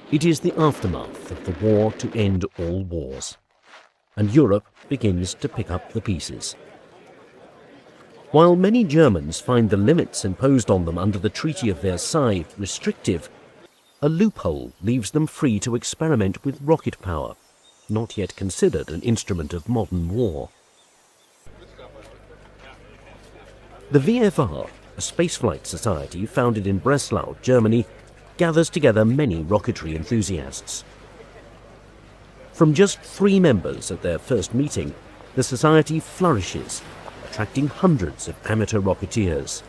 It is the aftermath of the war to end all wars, and Europe begins to pick up the pieces. While many Germans find the limits imposed on them under the Treaty of Versailles restrictive, a loophole leaves them free to experiment with rocket power, not yet considered an instrument of modern war. The VFR, a spaceflight society founded in Breslau, Germany, gathers together many rocketry enthusiasts. From just 3 members at their first meeting, the society flourishes, attracting hundreds of amateur rocketeers.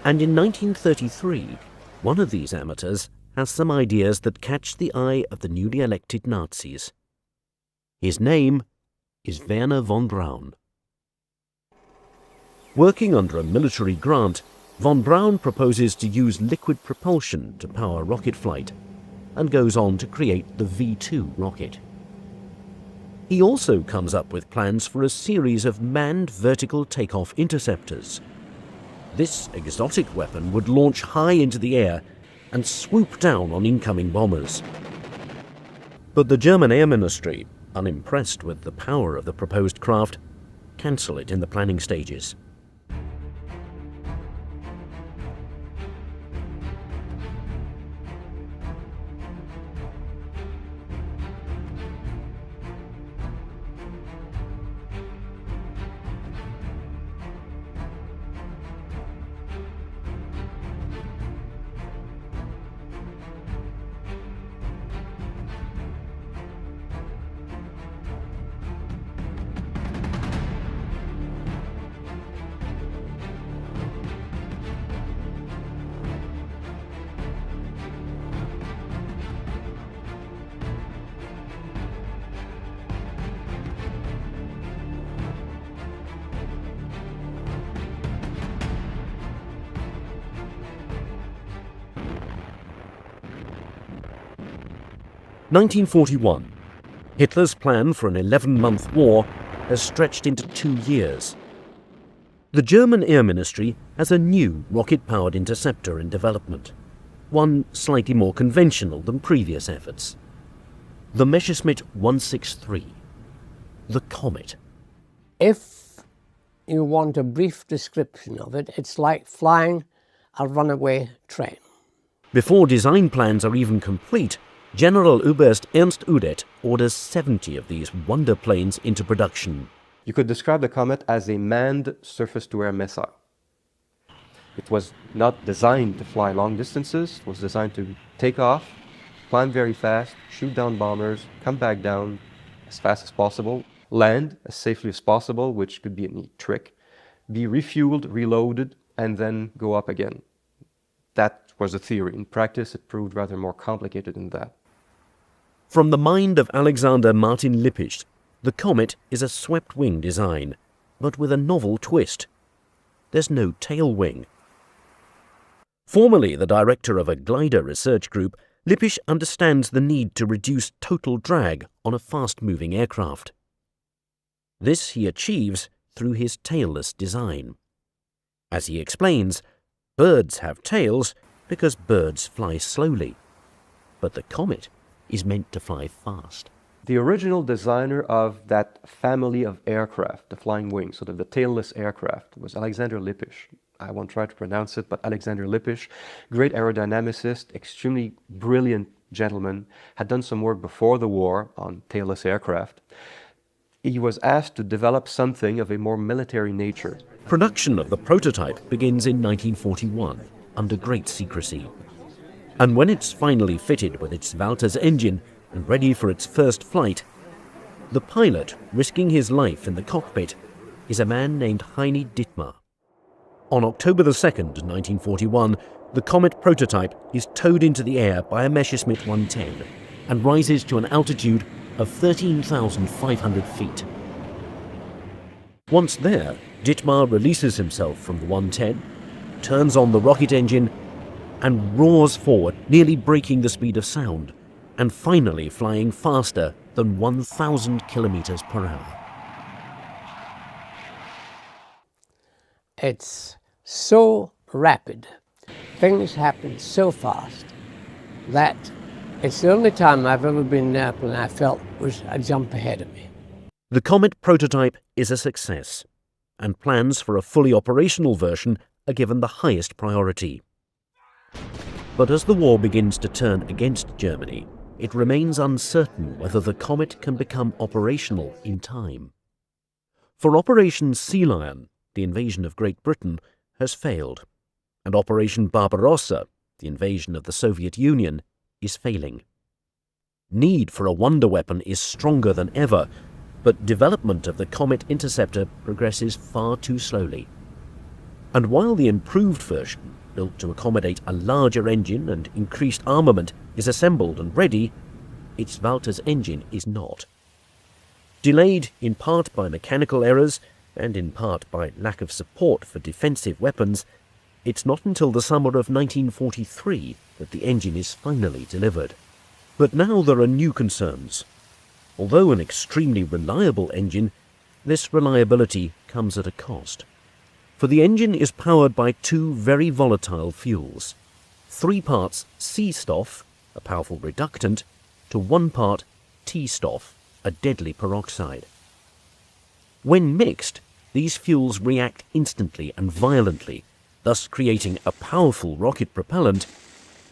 And in 1933, one of these amateurs has some ideas that catch the eye of the newly elected Nazis. His name is Wernher von Braun. Working under a military grant, von Braun proposes to use liquid propulsion to power rocket flight and goes on to create the V2 rocket. He also comes up with plans for a series of manned vertical takeoff interceptors. This exotic weapon would launch high into the air and swoop down on incoming bombers. But the German Air Ministry, unimpressed with the power of the proposed craft, cancel it in the planning stages. (1941). Hitler's plan for an 11-month war has stretched into 2 years. The German Air Ministry has a new rocket-powered interceptor in development, one slightly more conventional than previous efforts. The Messerschmitt 163, the Comet. If you want a brief description of it, it's like flying a runaway train. Before design plans are even complete, General Oberst Ernst Udet orders 70 of these wonder planes into production. You could describe the Comet as a manned surface-to-air missile. It was not designed to fly long distances. It was designed to take off, climb very fast, shoot down bombers, come back down as fast as possible, land as safely as possible, which could be a neat trick, be refueled, reloaded, and then go up again. That was the theory. In practice, it proved rather more complicated than that. From the mind of Alexander Martin Lippisch, the Comet is a swept-wing design, but with a novel twist. There's no tail wing. Formerly the director of a glider research group, Lippisch understands the need to reduce total drag on a fast-moving aircraft. This he achieves through his tailless design. As he explains, birds have tails because birds fly slowly, but the Comet is meant to fly fast. The original designer of that family of aircraft, the flying wings, sort of the tailless aircraft, was Alexander Lippisch. I won't try to pronounce it, but Alexander Lippisch, great aerodynamicist, extremely brilliant gentleman, had done some work before the war on tailless aircraft. He was asked to develop something of a more military nature. Production of the prototype begins in 1941, under great secrecy. And when it's finally fitted with its Walters engine and ready for its first flight, the pilot, risking his life in the cockpit, is a man named Heini Dittmar. On October the 2nd, 1941, the Comet prototype is towed into the air by a Messerschmitt 110 and rises to an altitude of 13,500 feet. Once there, Dittmar releases himself from the 110, turns on the rocket engine, and roars forward, nearly breaking the speed of sound, and finally flying faster than 1,000 kilometers per hour. It's so rapid, things happen so fast, that It's the only time I've ever been in an airplane I felt was a jump ahead of me. The Comet prototype is a success, and plans for a fully operational version are given the highest priority. But as the war begins to turn against Germany, it remains uncertain whether the Comet can become operational in time. For Operation Sea Lion, the invasion of Great Britain, has failed, and Operation Barbarossa, the invasion of the Soviet Union, is failing. Need for a wonder weapon is stronger than ever, but development of the Comet interceptor progresses far too slowly. And while the improved version, built to accommodate a larger engine and increased armament, is assembled and ready, its Walter's engine is not. Delayed in part by mechanical errors and in part by lack of support for defensive weapons, it's not until the summer of 1943 that the engine is finally delivered. But now there are new concerns. Although an extremely reliable engine, this reliability comes at a cost. For the engine is powered by two very volatile fuels, 3 parts C-Stoff, a powerful reductant, to 1 part T-Stoff, a deadly peroxide. When mixed, these fuels react instantly and violently, thus creating a powerful rocket propellant,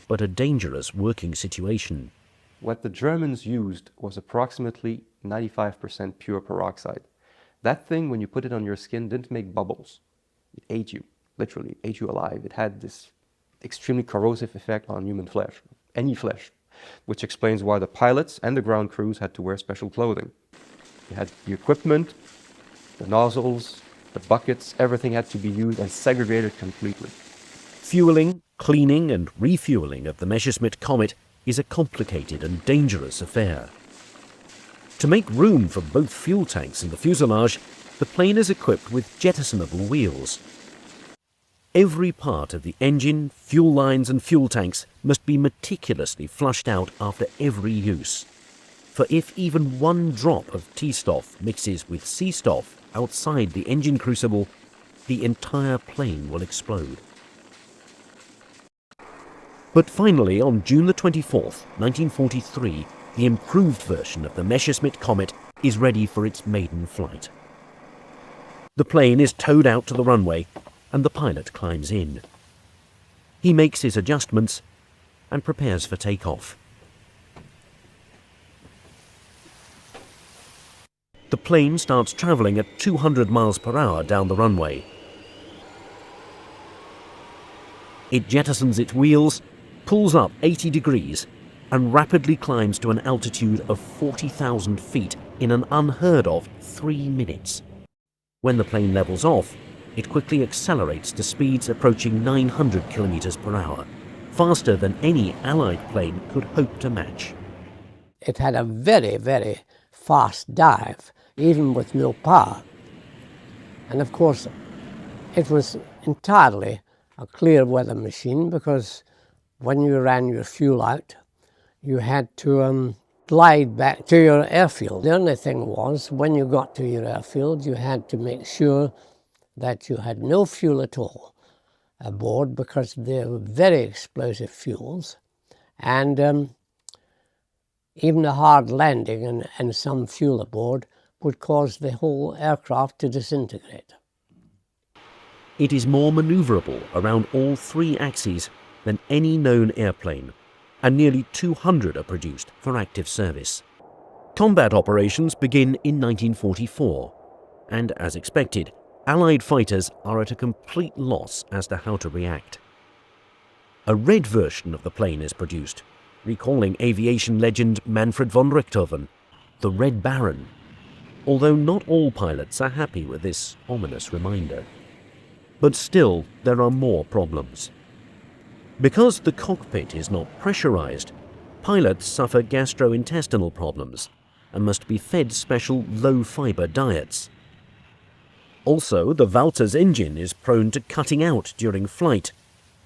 but a dangerous working situation. What the Germans used was approximately 95% pure peroxide. That thing, when you put it on your skin, didn't make bubbles. It ate you, literally, ate you alive. It had this extremely corrosive effect on human flesh, any flesh, which explains why the pilots and the ground crews had to wear special clothing. You had the equipment, the nozzles, the buckets, everything had to be used and segregated completely. Fueling, cleaning and refueling of the Messerschmitt Comet is a complicated and dangerous affair. To make room for both fuel tanks in the fuselage, the plane is equipped with jettisonable wheels. Every part of the engine, fuel lines and fuel tanks must be meticulously flushed out after every use. For if even one drop of T-Stoff mixes with C-Stoff outside the engine crucible, the entire plane will explode. But finally, on June the 24th, 1943, the improved version of the Messerschmitt Comet is ready for its maiden flight. The plane is towed out to the runway, and the pilot climbs in. He makes his adjustments and prepares for takeoff. The plane starts traveling at 200 miles per hour down the runway. It jettisons its wheels, pulls up 80 degrees, and rapidly climbs to an altitude of 40,000 feet in an unheard of 3 minutes. When the plane levels off, it quickly accelerates to speeds approaching 900 kilometers per hour, faster than any Allied plane could hope to match. It had a very, very fast dive, even with no power. And of course, it was entirely a clear weather machine, because when you ran your fuel out, you had to glide back to your airfield. The only thing was, when you got to your airfield, you had to make sure that you had no fuel at all aboard, because they were very explosive fuels, and even a hard landing and some fuel aboard would cause the whole aircraft to disintegrate. It is more maneuverable around all 3 axes than any known airplane, and nearly 200 are produced for active service. Combat operations begin in 1944, and as expected, Allied fighters are at a complete loss as to how to react. A red version of the plane is produced, recalling aviation legend Manfred von Richthofen, the Red Baron, although not all pilots are happy with this ominous reminder. But still, there are more problems. Because the cockpit is not pressurized, pilots suffer gastrointestinal problems and must be fed special low-fiber diets. Also, the Walter's engine is prone to cutting out during flight,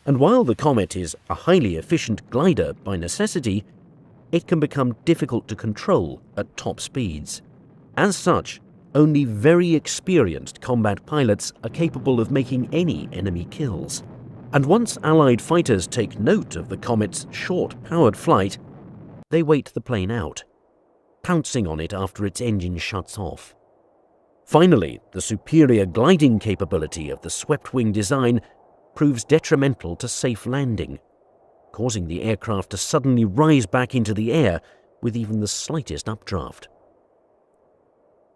and while the Comet is a highly efficient glider by necessity, it can become difficult to control at top speeds. As such, only very experienced combat pilots are capable of making any enemy kills. And once Allied fighters take note of the Comet's short, powered flight, They wait the plane out, pouncing on it after its engine shuts off. Finally, the superior gliding capability of the swept-wing design proves detrimental to safe landing, causing the aircraft to suddenly rise back into the air with even the slightest updraft.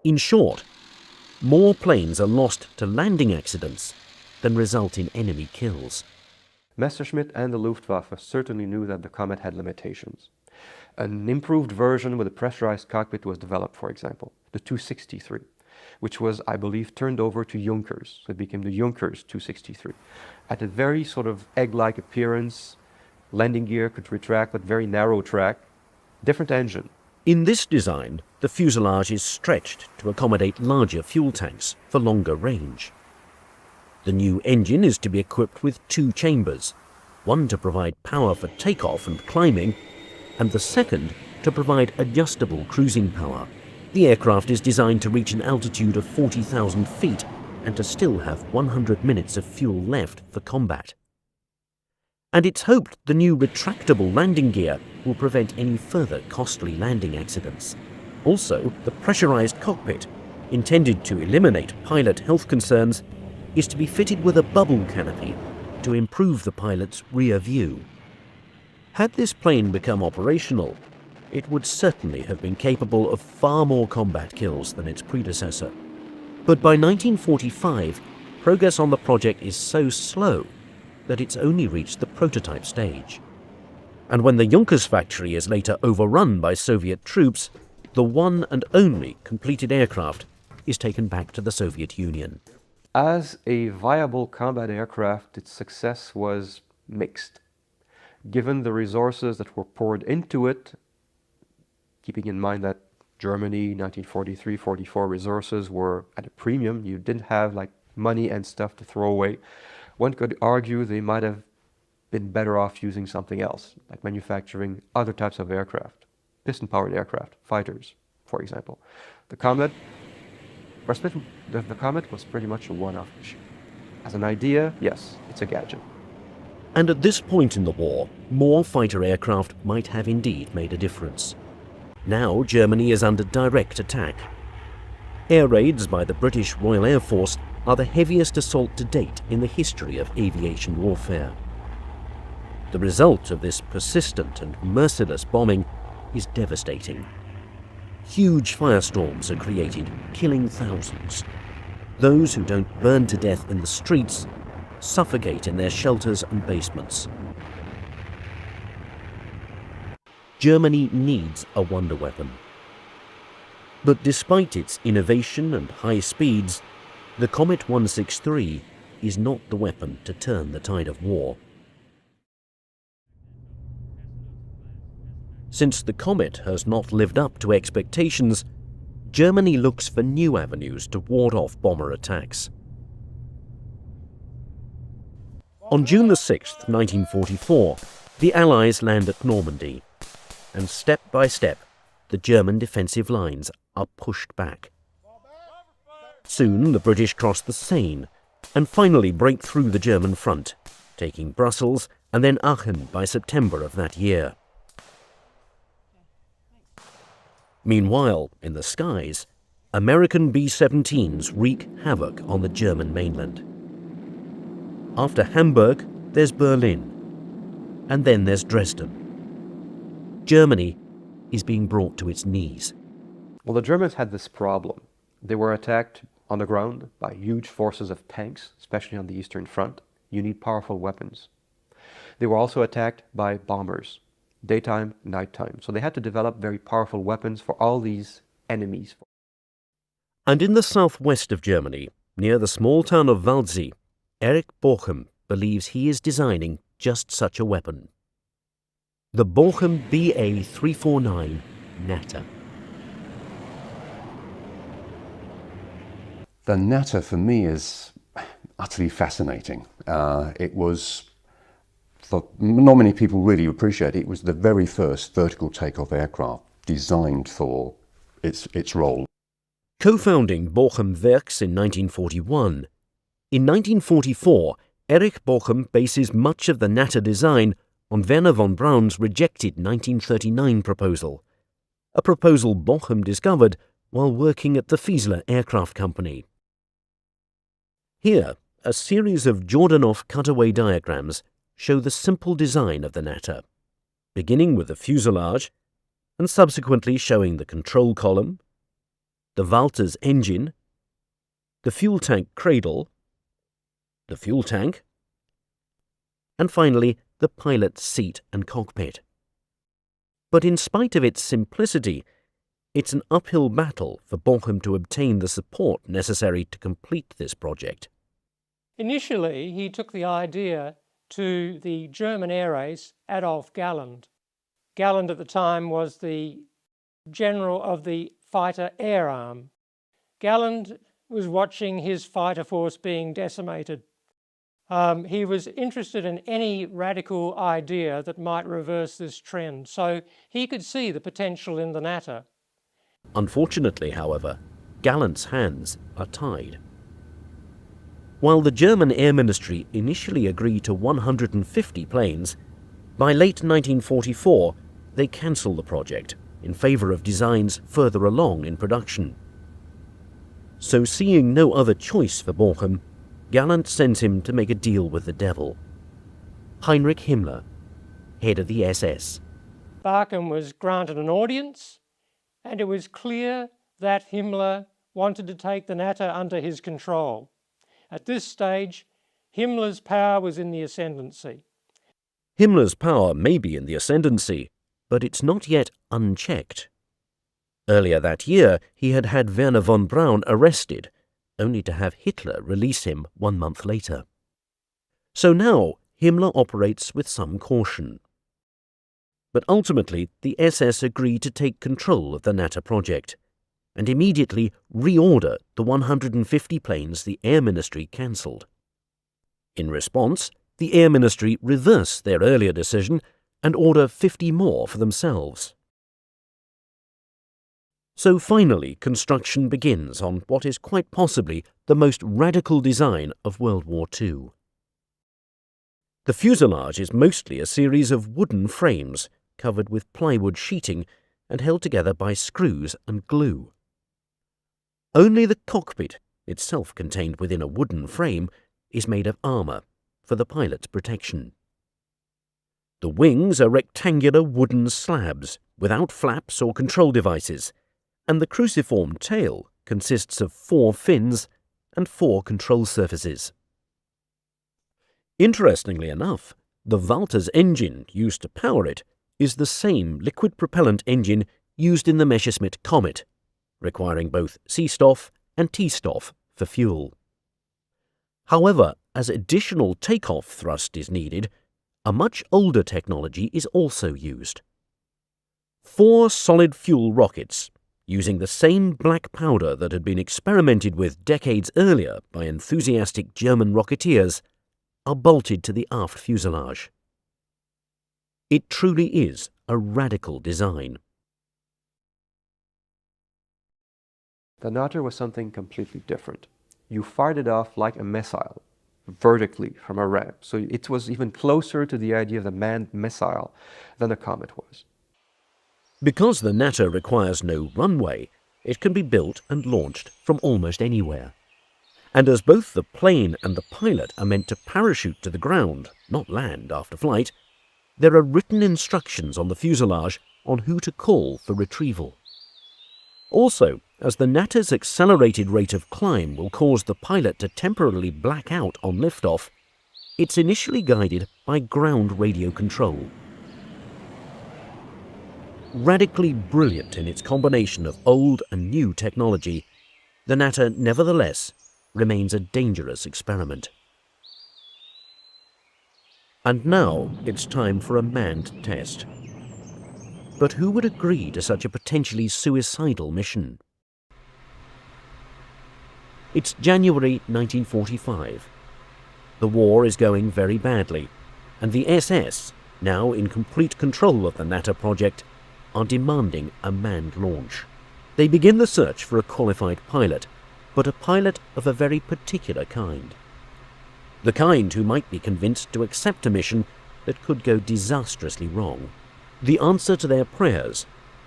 In short, more planes are lost to landing accidents than result in enemy kills. Messerschmitt and the Luftwaffe certainly knew that the Comet had limitations. An improved version with a pressurized cockpit was developed, for example, the 263, which was, I believe, turned over to Junkers. So it became the Junkers 263. Had a very sort of egg-like appearance, landing gear could retract but very narrow track, different engine. In this design, the fuselage is stretched to accommodate larger fuel tanks for longer range. The new engine is to be equipped with 2 chambers, one to provide power for takeoff and climbing, and the second to provide adjustable cruising power. The aircraft is designed to reach an altitude of 40,000 feet and to still have 100 minutes of fuel left for combat. And it's hoped the new retractable landing gear will prevent any further costly landing accidents. Also, the pressurized cockpit, intended to eliminate pilot health concerns, is to be fitted with a bubble canopy to improve the pilot's rear view. Had this plane become operational, it would certainly have been capable of far more combat kills than its predecessor. But by 1945, progress on the project is so slow that it's only reached the prototype stage. And when the Junkers factory is later overrun by Soviet troops, the one and only completed aircraft is taken back to the Soviet Union. As a viable combat aircraft, its success was mixed. Given the resources that were poured into it, keeping in mind that Germany, 1943-44 resources were at a premium, you didn't have like money and stuff to throw away, one could argue they might have been better off using something else, like manufacturing other types of aircraft, piston-powered aircraft, fighters, for example. The Comet was pretty much a one-off issue. As an idea, yes, it's a gadget. And at this point in the war, more fighter aircraft might have indeed made a difference. Now Germany is under direct attack. Air raids by the British Royal Air Force are the heaviest assault to date in the history of aviation warfare. The result of this persistent and merciless bombing is devastating. Huge firestorms are created, killing thousands. Those who don't burn to death in the streets suffocate in their shelters and basements. Germany needs a wonder weapon. But despite its innovation and high speeds, the Comet 163 is not the weapon to turn the tide of war. Since the Comet has not lived up to expectations, Germany looks for new avenues to ward off bomber attacks. On June 6, 1944, the Allies land at Normandy, and step by step, the German defensive lines are pushed back. Soon the British cross the Seine and finally break through the German front, taking Brussels and then Aachen by September of that year. Meanwhile, in the skies, American B-17s wreak havoc on the German mainland. After Hamburg, there's Berlin, and then there's Dresden. Germany is being brought to its knees. Well, the Germans had this problem. They were attacked on the ground by huge forces of tanks, especially on the Eastern Front. You need powerful weapons. They were also attacked by bombers, daytime, nighttime. So they had to develop very powerful weapons for all these enemies. And in the southwest of Germany, near the small town of Waldsee, Erich Bochum believes he is designing just such a weapon. The Bochum BA-349 Natter. The Natter for me is utterly fascinating. It was, for not many people really appreciate it, was the very first vertical takeoff aircraft designed for its role. Co-founding Bochum Werks in 1941, in 1944, Erich Bochum bases much of the Natter design on Wernher von Braun's rejected 1939 proposal, a proposal Bochum discovered while working at the Fiesler Aircraft Company. Here, a series of Jordanov cutaway diagrams show the simple design of the Natter, beginning with the fuselage and subsequently showing the control column, the Walter's engine, the fuel tank cradle, the fuel tank, and finally the pilot's seat and cockpit. But in spite of its simplicity, it's an uphill battle for Bochum to obtain the support necessary to complete this project. Initially, he took the idea to the German air ace Adolf Galland. Galland at the time was the general of the fighter air arm. Galland was watching his fighter force being decimated. He was interested in any radical idea that might reverse this trend, so he could see the potential in the Natter. Unfortunately, however, Galland's hands are tied. While the German Air Ministry initially agreed to 150 planes, by late 1944 they cancelled the project in favour of designs further along in production. So seeing no other choice for Bochum, Galland sends him to make a deal with the devil. Heinrich Himmler, head of the SS. Bochum was granted an audience, and it was clear that Himmler wanted to take the Natter under his control. At this stage, Himmler's power was in the ascendancy. Himmler's power may be in the ascendancy, but it's not yet unchecked. Earlier that year, he had had Wernher von Braun arrested, only to have Hitler release him 1 month later. So now Himmler operates with some caution. But ultimately, the SS agreed to take control of the Natter project and immediately reorder the 150 planes the Air Ministry cancelled. In response, the Air Ministry reversed their earlier decision and order 50 more for themselves. So finally, construction begins on what is quite possibly the most radical design of World War II. The fuselage is mostly a series of wooden frames covered with plywood sheeting and held together by screws and glue. Only the cockpit, itself contained within a wooden frame, is made of armour for the pilot's protection. The wings are rectangular wooden slabs without flaps or control devices, and the cruciform tail consists of 4 fins and 4 control surfaces. Interestingly enough, the Walter's engine used to power it is the same liquid propellant engine used in the Messerschmitt Comet, requiring both Seestoff and T-Stoff for fuel. However, as additional takeoff thrust is needed, a much older technology is also used. 4 solid fuel rockets, using the same black powder that had been experimented with decades earlier by enthusiastic German rocketeers, are bolted to the aft fuselage. It truly is a radical design. The Natter was something completely different. You fired it off like a missile, vertically from a ramp. So it was even closer to the idea of the manned missile than the Comet was. Because the Natter requires no runway, it can be built and launched from almost anywhere. And as both the plane and the pilot are meant to parachute to the ground, not land after flight, there are written instructions on the fuselage on who to call for retrieval. Also, as the Natter's accelerated rate of climb will cause the pilot to temporarily black out on liftoff, it's initially guided by ground radio control. Radically brilliant in its combination of old and new technology, the Natter nevertheless remains a dangerous experiment. And now it's time for a manned test. But who would agree to such a potentially suicidal mission? It's January 1945. The war is going very badly, and the SS, now in complete control of the Natter project, are demanding a manned launch. They begin the search for a qualified pilot, but a pilot of a very particular kind. The kind who might be convinced to accept a mission that could go disastrously wrong. The answer to their prayers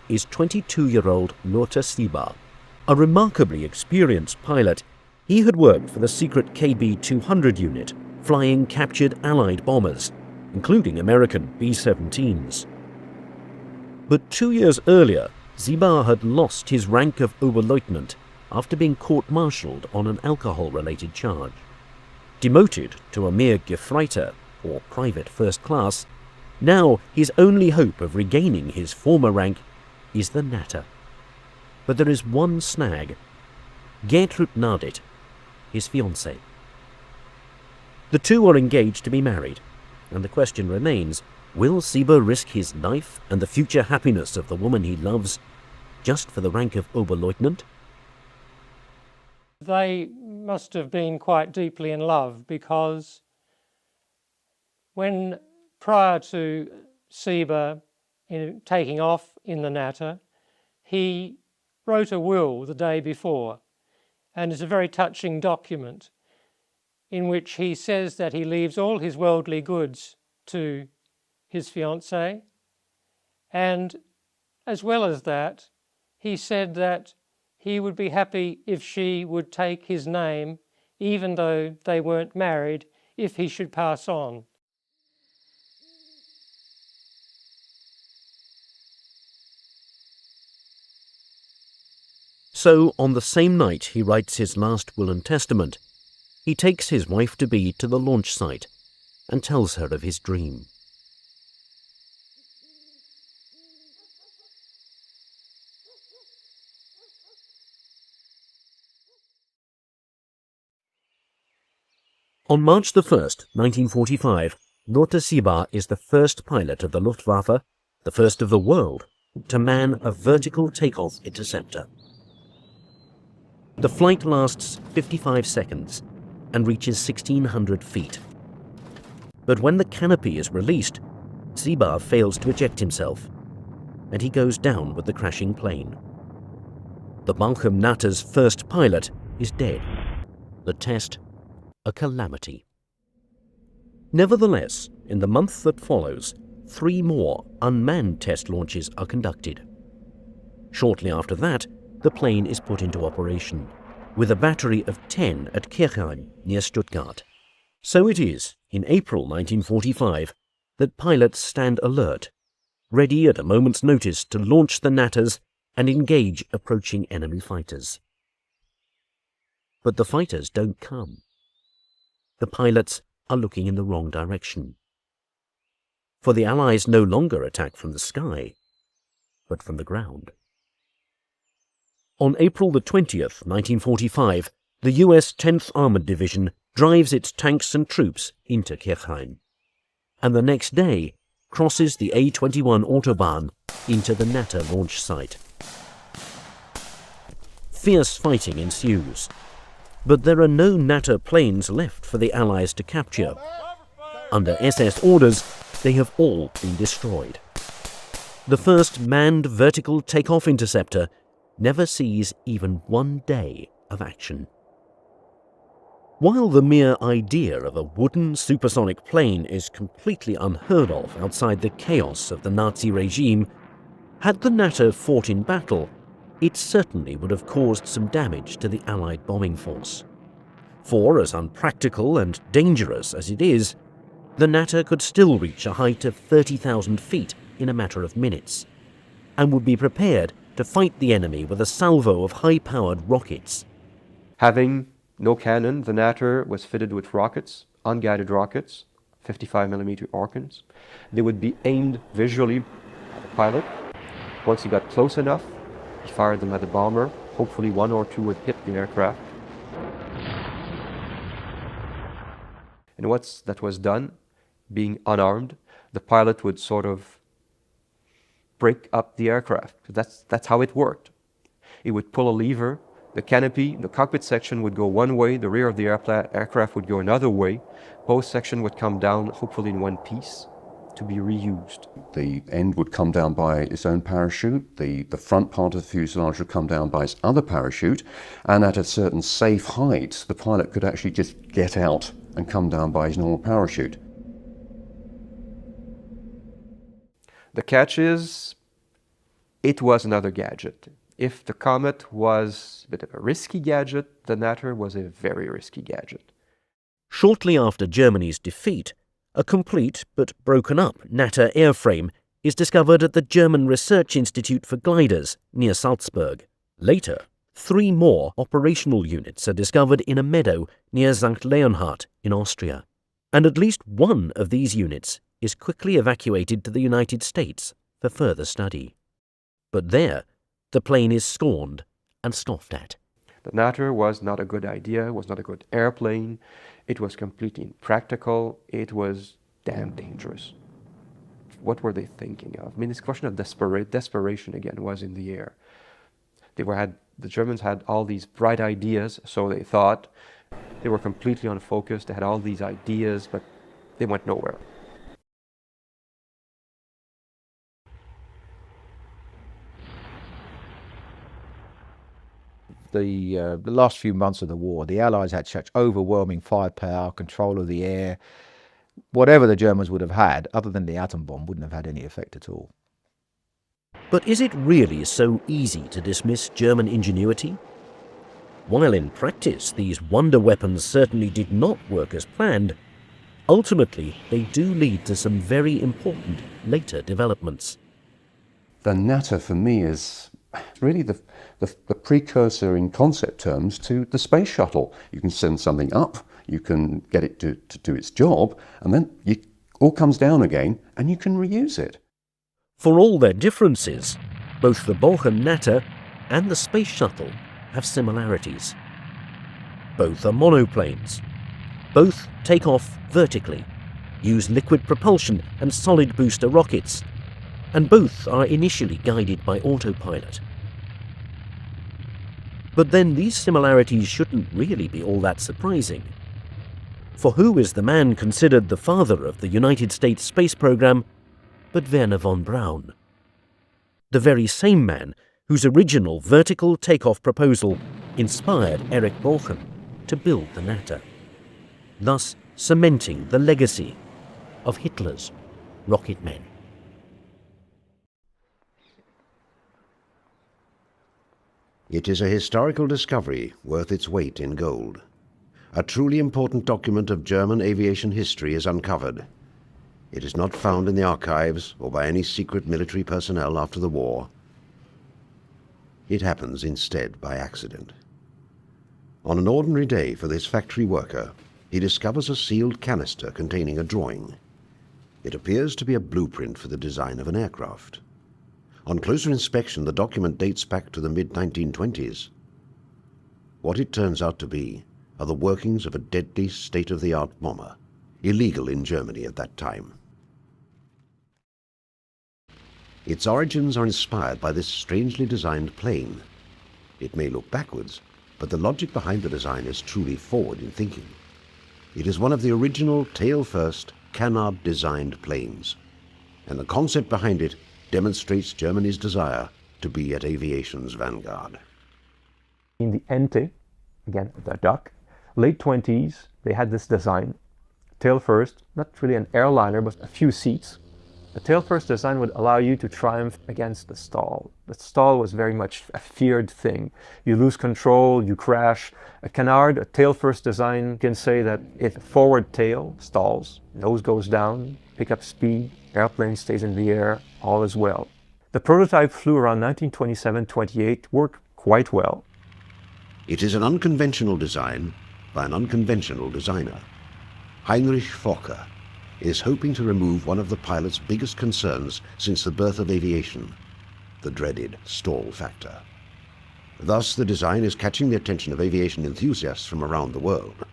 is 22-year-old Lothar Sieber. A remarkably experienced pilot, he had worked for the secret KB-200 unit, flying captured Allied bombers, including American B-17s. But 2 years earlier, Sieber had lost his rank of Oberleutnant after being court-martialed on an alcohol-related charge. Demoted to a mere Gefreiter, or private first class, now his only hope of regaining his former rank is the Natter. But there is one snag: Gertrud Nardit, his fiancée. The two are engaged to be married, and the question remains, will Sieber risk his life and the future happiness of the woman he loves just for the rank of Oberleutnant? They must have been quite deeply in love, because when, prior to Sieber taking off in the Natter, he wrote a will the day before, and it's a very touching document in which he says that he leaves all his worldly goods to his fiancée, and as well as that, he said that he would be happy if she would take his name, even though they weren't married, if he should pass on. So, on the same night he writes his last will and testament, he takes his wife-to-be to the launch site and tells her of his dream. On March the 1st, 1945, Lothar Sieber is the first pilot of the Luftwaffe, the first of the world, to man a vertical takeoff interceptor. The flight lasts 55 seconds and reaches 1,600 feet. But when the canopy is released, Sieber fails to eject himself, and he goes down with the crashing plane. The Balchem Natter's first pilot is dead. The test, a calamity. Nevertheless, in the month that follows, 3 more unmanned test launches are conducted. Shortly after that, the plane is put into operation, with a battery of 10 at Kirchheim, near Stuttgart. So it is, in April 1945, that pilots stand alert, ready at a moment's notice to launch the Natters and engage approaching enemy fighters. But the fighters don't come. The pilots are looking in the wrong direction. For the Allies no longer attack from the sky, but from the ground. On April the 20th, 1945, the US 10th Armored Division drives its tanks and troops into Kirchheim, and the next day crosses the A21 Autobahn into the Natter launch site. Fierce fighting ensues, but there are no Natter planes left for the Allies to capture. Under SS orders, they have all been destroyed. The first manned vertical takeoff interceptor never sees even 1 day of action. While the mere idea of a wooden supersonic plane is completely unheard of outside the chaos of the Nazi regime, had the Natter fought in battle, it certainly would have caused some damage to the Allied bombing force. For, as unpractical and dangerous as it is, the Natter could still reach a height of 30,000 feet in a matter of minutes, and would be prepared to fight the enemy with a salvo of high-powered rockets. Having no cannon, the Natter was fitted with rockets, unguided rockets, 55mm Orkans. They would be aimed visually at the pilot. Once he got close enough, he fired them at the bomber. Hopefully 1 or 2 would hit the aircraft. And once that was done, being unarmed, the pilot would sort of break up the aircraft. That's how it worked. It would pull a lever, the canopy, the cockpit section would go one way, the rear of the aircraft would go another way. Both sections would come down, hopefully in one piece, to be reused. The end would come down by its own parachute, the front part of the fuselage would come down by its other parachute, and at a certain safe height, the pilot could actually just get out and come down by his normal parachute. The catch is, it was another gadget. If the Comet was a bit of a risky gadget, the Natter was a very risky gadget. Shortly after Germany's defeat, a complete but broken up Natter airframe is discovered at the German Research Institute for Gliders near Salzburg. Later, 3 more operational units are discovered in a meadow near St. Leonhard in Austria, and at least one of these units is quickly evacuated to the United States for further study. But there, the plane is scorned and scoffed at. The Natter was not a good idea, was not a good airplane. It was completely impractical. It was damn dangerous. What were they thinking of? I mean, this question of desperation again was in the air. The Germans had all these bright ideas, so they thought. They were completely unfocused. They had all these ideas, but they went nowhere. The last few months of the war, the Allies had such overwhelming firepower, control of the air. Whatever the Germans would have had, other than the atom bomb, wouldn't have had any effect at all. But is it really so easy to dismiss German ingenuity? While in practice these wonder weapons certainly did not work as planned, ultimately they do lead to some very important later developments. The Natter for me is really the precursor in concept terms to the space shuttle. You can send something up, you can get it to do its job, and then it all comes down again and you can reuse it. For all their differences, both the Bochum Natter and the space shuttle have similarities. Both are monoplanes. Both take off vertically, use liquid propulsion and solid booster rockets, and both are initially guided by autopilot. But then these similarities shouldn't really be all that surprising. For who is the man considered the father of the United States space program but Wernher von Braun? The very same man whose original vertical takeoff proposal inspired Erich Bochum to build the Natter, thus cementing the legacy of Hitler's rocket men. It is a historical discovery worth its weight in gold. A truly important document of German aviation history is uncovered. It is not found in the archives or by any secret military personnel after the war. It happens instead by accident. On an ordinary day for this factory worker, he discovers a sealed canister containing a drawing. It appears to be a blueprint for the design of an aircraft. On closer inspection, the document dates back to the mid-1920s. What it turns out to be are the workings of a deadly state-of-the-art bomber, illegal in Germany at that time. Its origins are inspired by this strangely designed plane. It may look backwards, but the logic behind the design is truly forward in thinking. It is one of the original tail-first, canard-designed planes, and the concept behind it demonstrates Germany's desire to be at aviation's vanguard. In the Ente, again the duck, late 20s, they had this design. Tail first, not really an airliner, but a few seats. The tail first design would allow you to triumph against the stall. The stall was very much a feared thing. You lose control, you crash. A canard, a tail first design, can say that if forward tail stalls, nose goes down, pick up speed, airplane stays in the air, all is well. The prototype flew around 1927-28, worked quite well. It is an unconventional design by an unconventional designer. Heinrich Focke is hoping to remove one of the pilot's biggest concerns since the birth of aviation, the dreaded stall factor. Thus, the design is catching the attention of aviation enthusiasts from around the world.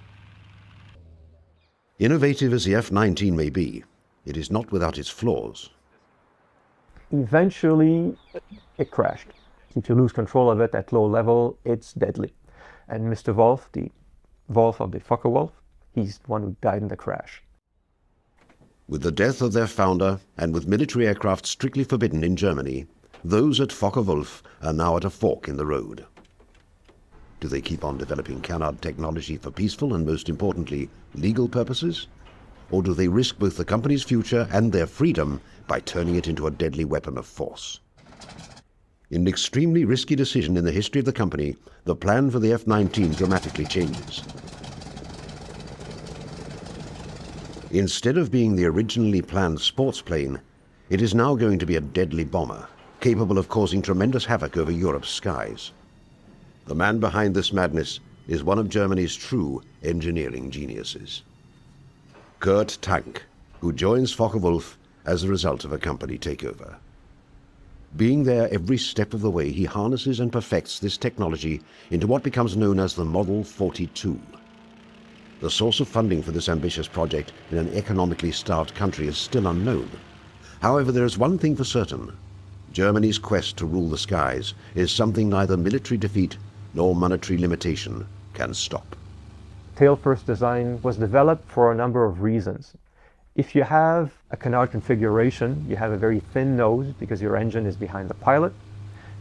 Innovative as the F-19 may be, it is not without its flaws. Eventually, it crashed. If you lose control of it at low level, it's deadly. And Mr. Wulf, the Wulf of the Focke-Wulf, he's the one who died in the crash. With the death of their founder, and with military aircraft strictly forbidden in Germany, those at Focke-Wulf are now at a fork in the road. Do they keep on developing canard technology for peaceful and, most importantly, legal purposes? or do they risk both the company's future and their freedom by turning it into a deadly weapon of force? In an extremely risky decision in the history of the company, the plan for the F-19 dramatically changes. Instead of being the originally planned sports plane, it is now going to be a deadly bomber, capable of causing tremendous havoc over Europe's skies. The man behind this madness is one of Germany's true engineering geniuses, Kurt Tank, who joins Focke-Wulf as a result of a company takeover. Being there every step of the way, he harnesses and perfects this technology into what becomes known as the Model 42. The source of funding for this ambitious project in an economically starved country is still unknown. However, there is one thing for certain. Germany's quest to rule the skies is something neither military defeat nor monetary limitation can stop. Tail-first design was developed for a number of reasons. If you have a canard configuration, you have a very thin nose because your engine is behind the pilot.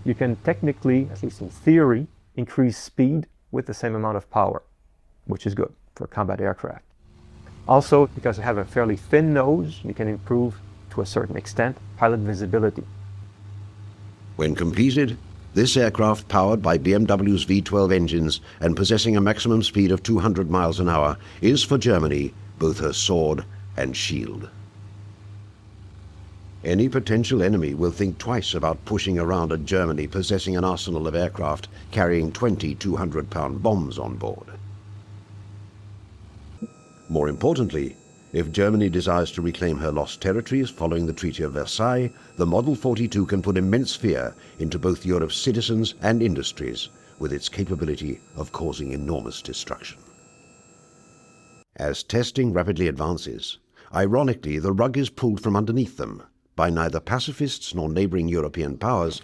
You can technically, at least in theory, increase speed with the same amount of power, which is good for combat aircraft. Also, because you have a fairly thin nose, you can improve, to a certain extent, pilot visibility. When completed, this aircraft, powered by BMW's V12 engines and possessing a maximum speed of 200 miles an hour, is for Germany both her sword and shield. Any potential enemy will think twice about pushing around a Germany possessing an arsenal of aircraft carrying 20 200-pound bombs on board. More importantly, if Germany desires to reclaim her lost territories following the Treaty of Versailles, the Model 42 can put immense fear into both Europe's citizens and industries with its capability of causing enormous destruction. As testing rapidly advances, ironically, the rug is pulled from underneath them by neither pacifists nor neighboring European powers,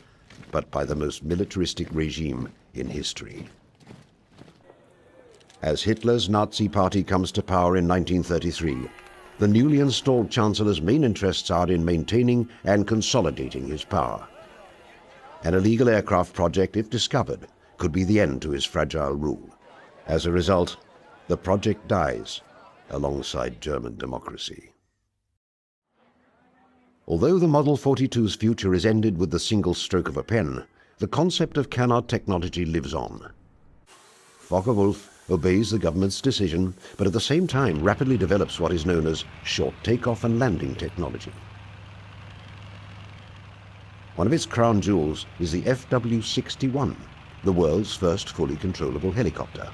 but by the most militaristic regime in history. As Hitler's Nazi Party comes to power in 1933, the newly installed Chancellor's main interests are in maintaining and consolidating his power. An illegal aircraft project, if discovered, could be the end to his fragile rule. As a result, the project dies alongside German democracy. Although the Model 42's future is ended with the single stroke of a pen, the concept of canard technology lives on. Focke-Wulf obeys the government's decision, but at the same time rapidly develops what is known as short takeoff and landing technology. One of its crown jewels is the FW-61, the world's first fully controllable helicopter.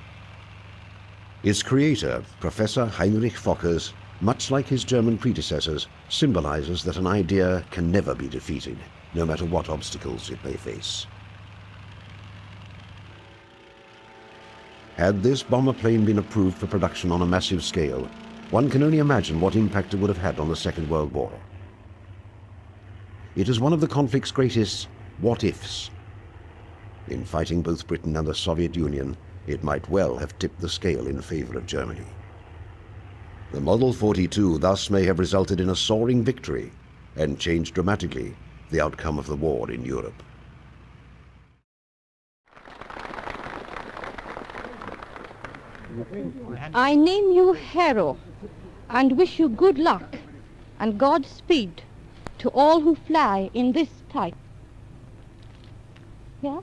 Its creator, Professor Heinrich Focke's, much like his German predecessors, symbolizes that an idea can never be defeated, no matter what obstacles it may face. Had this bomber plane been approved for production on a massive scale, one can only imagine what impact it would have had on the Second World War. It is one of the conflict's greatest what-ifs. In fighting both Britain and the Soviet Union, it might well have tipped the scale in favor of Germany. The Model 42 thus may have resulted in a soaring victory and changed dramatically the outcome of the war in Europe. I name you hero and wish you good luck and Godspeed to all who fly in this type. Yeah?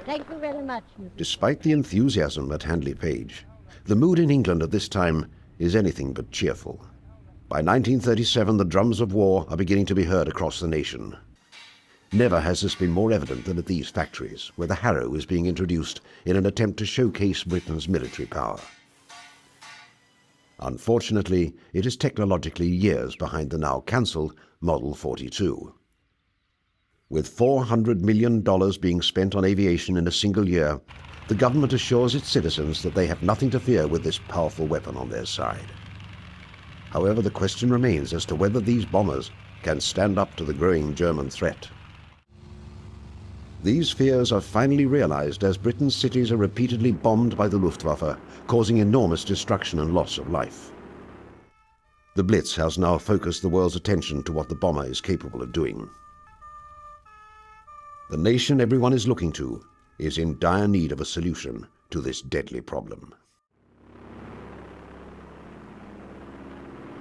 Thank you very much. Despite the enthusiasm at Handley Page, the mood in England at this time is anything but cheerful. By 1937, the drums of war are beginning to be heard across the nation. Never has this been more evident than at these factories, where the Harrow is being introduced in an attempt to showcase Britain's military power. Unfortunately, it is technologically years behind the now cancelled Model 42. With $400 million being spent on aviation in a single year, the government assures its citizens that they have nothing to fear with this powerful weapon on their side. However, the question remains as to whether these bombers can stand up to the growing German threat. These fears are finally realized as Britain's cities are repeatedly bombed by the Luftwaffe, causing enormous destruction and loss of life. The Blitz has now focused the world's attention to what the bomber is capable of doing. The nation everyone is looking to is in dire need of a solution to this deadly problem.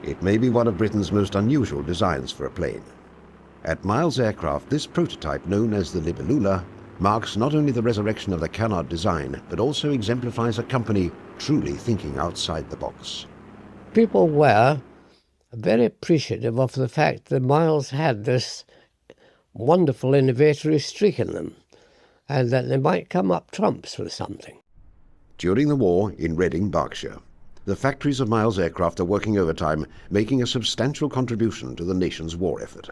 It may be one of Britain's most unusual designs for a plane. At Miles Aircraft, this prototype, known as the Libellula, marks not only the resurrection of the canard design, but also exemplifies a company truly thinking outside the box. People were very appreciative of the fact that Miles had this wonderful innovatory streak in them, and that they might come up trumps with something. During the war in Reading, Berkshire, the factories of Miles Aircraft are working overtime, making a substantial contribution to the nation's war effort.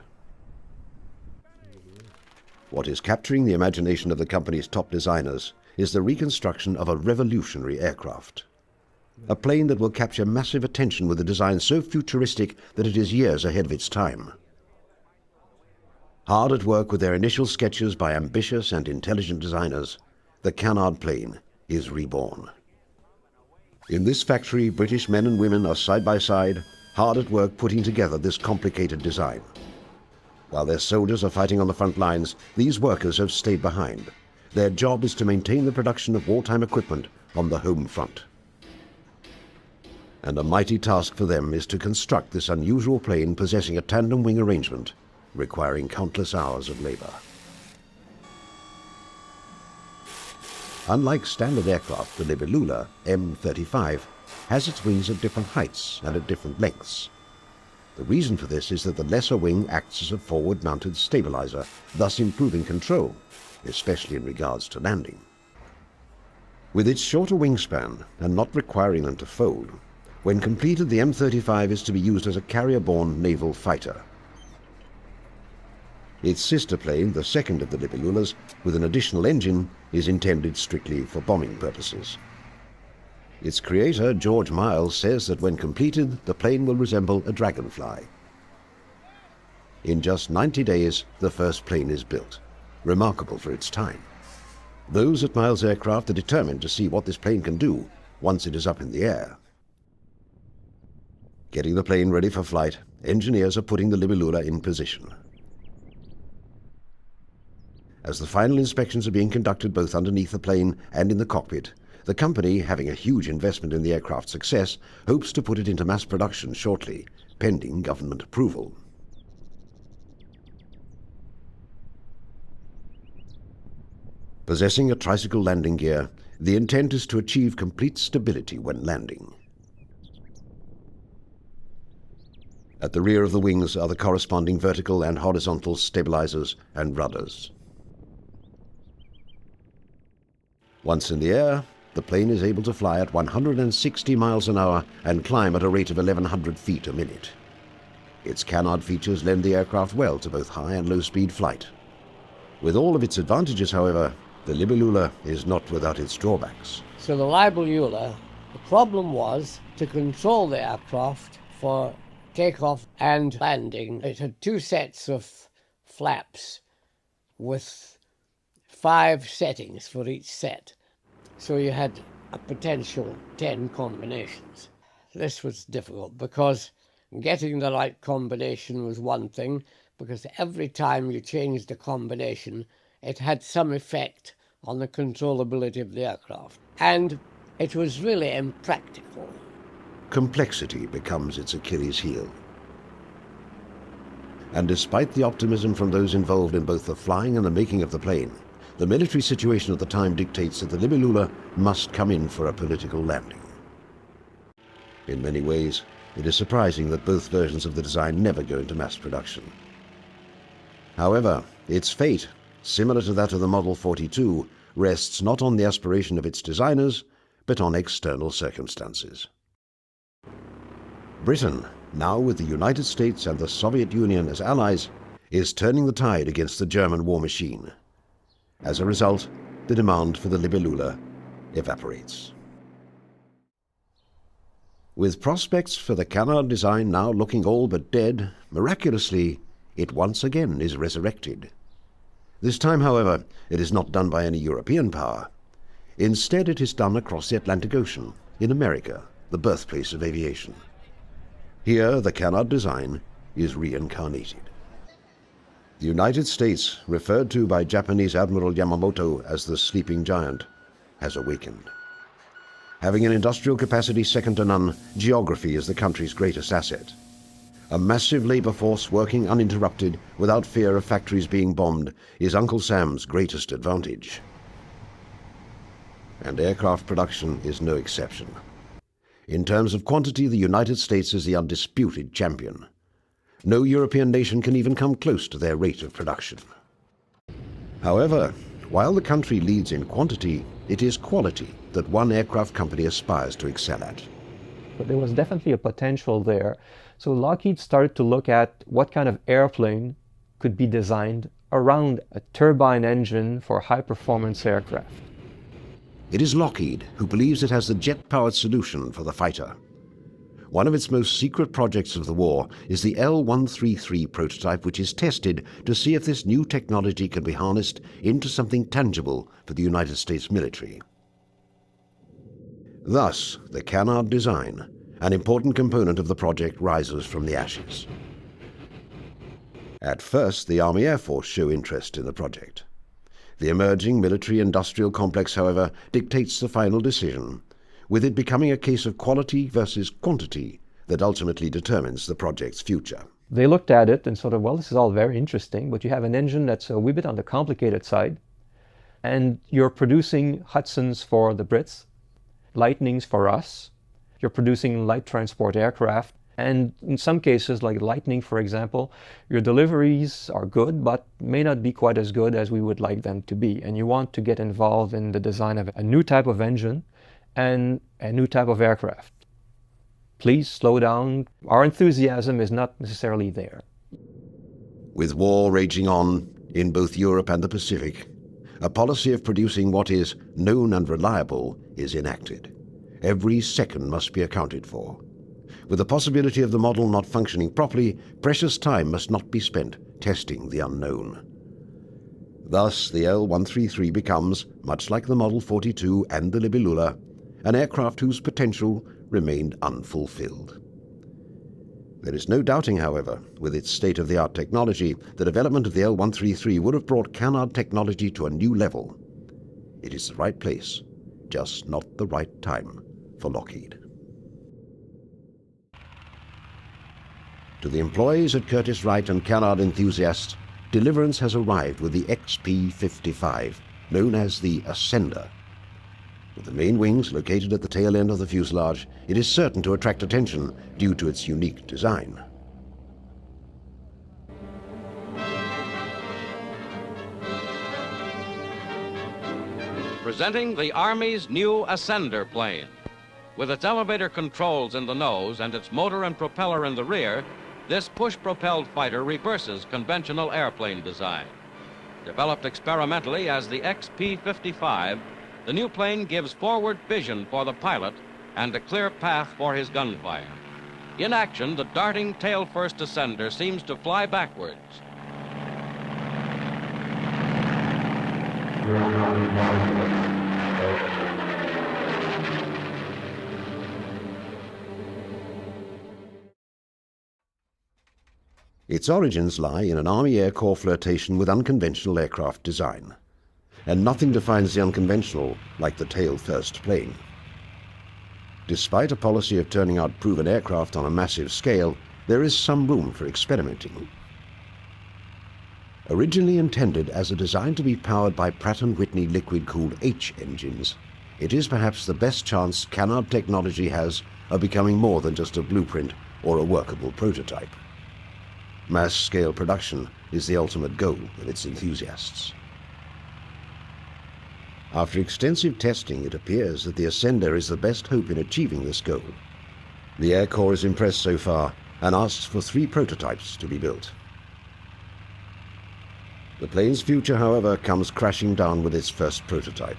What is capturing the imagination of the company's top designers is the reconstruction of a revolutionary aircraft. A plane that will capture massive attention with a design so futuristic that it is years ahead of its time. Hard at work with their initial sketches by ambitious and intelligent designers, the canard plane is reborn. In this factory, British men and women are side by side, hard at work putting together this complicated design. While their soldiers are fighting on the front lines, these workers have stayed behind. Their job is to maintain the production of wartime equipment on the home front. And a mighty task for them is to construct this unusual plane possessing a tandem wing arrangement, requiring countless hours of labor. Unlike standard aircraft, the Libellula M35 has its wings at different heights and at different lengths. The reason for this is that the lesser wing acts as a forward-mounted stabilizer, thus improving control, especially in regards to landing. With its shorter wingspan and not requiring them to fold, when completed, the M35 is to be used as a carrier-borne naval fighter. Its sister plane, the second of the Libellulas, with an additional engine, is intended strictly for bombing purposes. Its creator, George Miles, says that when completed, the plane will resemble a dragonfly. In just 90 days, the first plane is built, remarkable for its time. Those at Miles Aircraft are determined to see what this plane can do once it is up in the air. Getting the plane ready for flight, engineers are putting the Libellula in position. As the final inspections are being conducted both underneath the plane and in the cockpit, the company, having a huge investment in the aircraft's success, hopes to put it into mass production shortly, pending government approval. Possessing a tricycle landing gear, the intent is to achieve complete stability when landing. At the rear of the wings are the corresponding vertical and horizontal stabilizers and rudders. Once in the air, the plane is able to fly at 160 miles an hour and climb at a rate of 1,100 feet a minute. Its canard features lend the aircraft well to both high and low-speed flight. With all of its advantages, however, the Libellula is not without its drawbacks. So the Libellula, the problem was to control the aircraft for takeoff and landing. It had two sets of flaps with 5 settings for each set. So you had a potential 10 combinations. This was difficult because getting the right combination was one thing, because every time you changed the combination, it had some effect on the controllability of the aircraft. And it was really impractical. Complexity becomes its Achilles heel. And despite the optimism from those involved in both the flying and the making of the plane, the military situation at the time dictates that the Libellula must come in for a political landing. In many ways, it is surprising that both versions of the design never go into mass production. However, its fate, similar to that of the Model 42, rests not on the aspiration of its designers, but on external circumstances. Britain, now with the United States and the Soviet Union as allies, is turning the tide against the German war machine. As a result, the demand for the Libellula evaporates. With prospects for the canard design now looking all but dead, miraculously, it once again is resurrected. This time, however, it is not done by any European power. Instead, it is done across the Atlantic Ocean, in America, the birthplace of aviation. Here, the canard design is reincarnated. The United States, referred to by Japanese Admiral Yamamoto as the sleeping giant, has awakened. Having an industrial capacity second to none, geography is the country's greatest asset. A massive labor force working uninterrupted without fear of factories being bombed is Uncle Sam's greatest advantage. And aircraft production is no exception. In terms of quantity, the United States is the undisputed champion. No European nation can even come close to their rate of production. However, while the country leads in quantity, it is quality that one aircraft company aspires to excel at. But there was definitely a potential there. So Lockheed started to look at what kind of airplane could be designed around a turbine engine for high-performance aircraft. It is Lockheed who believes it has the jet-powered solution for the fighter. One of its most secret projects of the war is the L-133 prototype, which is tested to see if this new technology can be harnessed into something tangible for the United States military. Thus, the canard design, an important component of the project, rises from the ashes. At first, the Army Air Force show interest in the project. The emerging military-industrial complex, however, dictates the final decision, with it becoming a case of quality versus quantity that ultimately determines the project's future. They looked at it and sort of, well, this is all very interesting, but you have an engine that's a wee bit on the complicated side, and you're producing Hudsons for the Brits, Lightnings for us, you're producing light transport aircraft, and in some cases, like Lightning, for example, your deliveries are good, but may not be quite as good as we would like them to be. And you want to get involved in the design of a new type of engine and a new type of aircraft. Please slow down. Our enthusiasm is not necessarily there. With war raging on in both Europe and the Pacific, a policy of producing what is known and reliable is enacted. Every second must be accounted for. With the possibility of the model not functioning properly, precious time must not be spent testing the unknown. Thus, the L-133 becomes, much like the Model 42 and the Libellula, an aircraft whose potential remained unfulfilled. There is no doubting, however, with its state-of-the-art technology, the development of the L-133 would have brought canard technology to a new level. It is the right place, just not the right time for Lockheed. To the employees at Curtiss-Wright and canard enthusiasts, deliverance has arrived with the XP-55, known as the Ascender. With the main wings located at the tail end of the fuselage, it is certain to attract attention due to its unique design. Presenting the Army's new Ascender plane. With its elevator controls in the nose and its motor and propeller in the rear, this push-propelled fighter reverses conventional airplane design. Developed experimentally as the XP-55, the new plane gives forward vision for the pilot and a clear path for his gunfire. In action, the darting tail-first Ascender seems to fly backwards. Its origins lie in an Army Air Corps flirtation with unconventional aircraft design. And nothing defines the unconventional like the tail-first plane. Despite a policy of turning out proven aircraft on a massive scale, there is some room for experimenting. Originally intended as a design to be powered by Pratt & Whitney liquid-cooled H engines, it is perhaps the best chance canard technology has of becoming more than just a blueprint or a workable prototype. Mass-scale production is the ultimate goal of its enthusiasts. After extensive testing, it appears that the Ascender is the best hope in achieving this goal. The Air Corps is impressed so far and asks for 3 prototypes to be built. The plane's future, however, comes crashing down with its first prototype.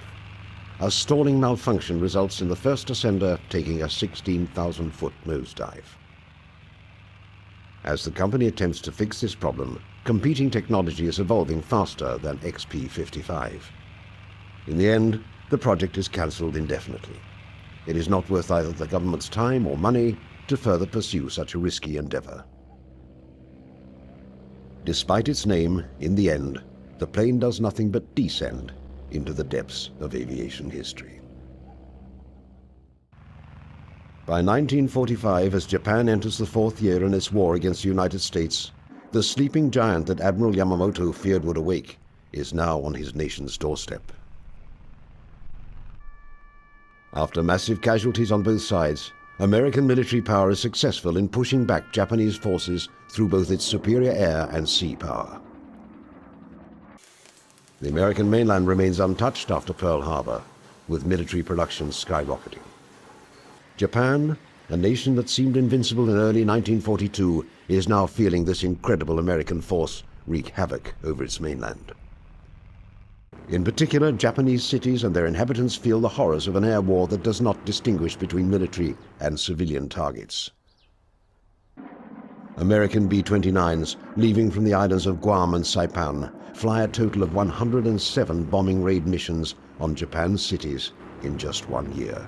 A stalling malfunction results in the first Ascender taking a 16,000-foot nosedive. As the company attempts to fix this problem, competing technology is evolving faster than XP-55. In the end, the project is cancelled indefinitely. It is not worth either the government's time or money, to further pursue such a risky endeavor. Despite its name, in the end, the plane does nothing but descend into the depths of aviation history. By 1945, as Japan enters the fourth year in its war against the United States, the sleeping giant that Admiral Yamamoto feared would awake is now on his nation's doorstep. After massive casualties on both sides, American military power is successful in pushing back Japanese forces through both its superior air and sea power. The American mainland remains untouched after Pearl Harbor, with military production skyrocketing. Japan, a nation that seemed invincible in early 1942, is now feeling this incredible American force wreak havoc over its mainland. In particular, Japanese cities and their inhabitants feel the horrors of an air war that does not distinguish between military and civilian targets. American B-29s, leaving from the islands of Guam and Saipan, fly a total of 107 bombing raid missions on Japan's cities in just 1 year.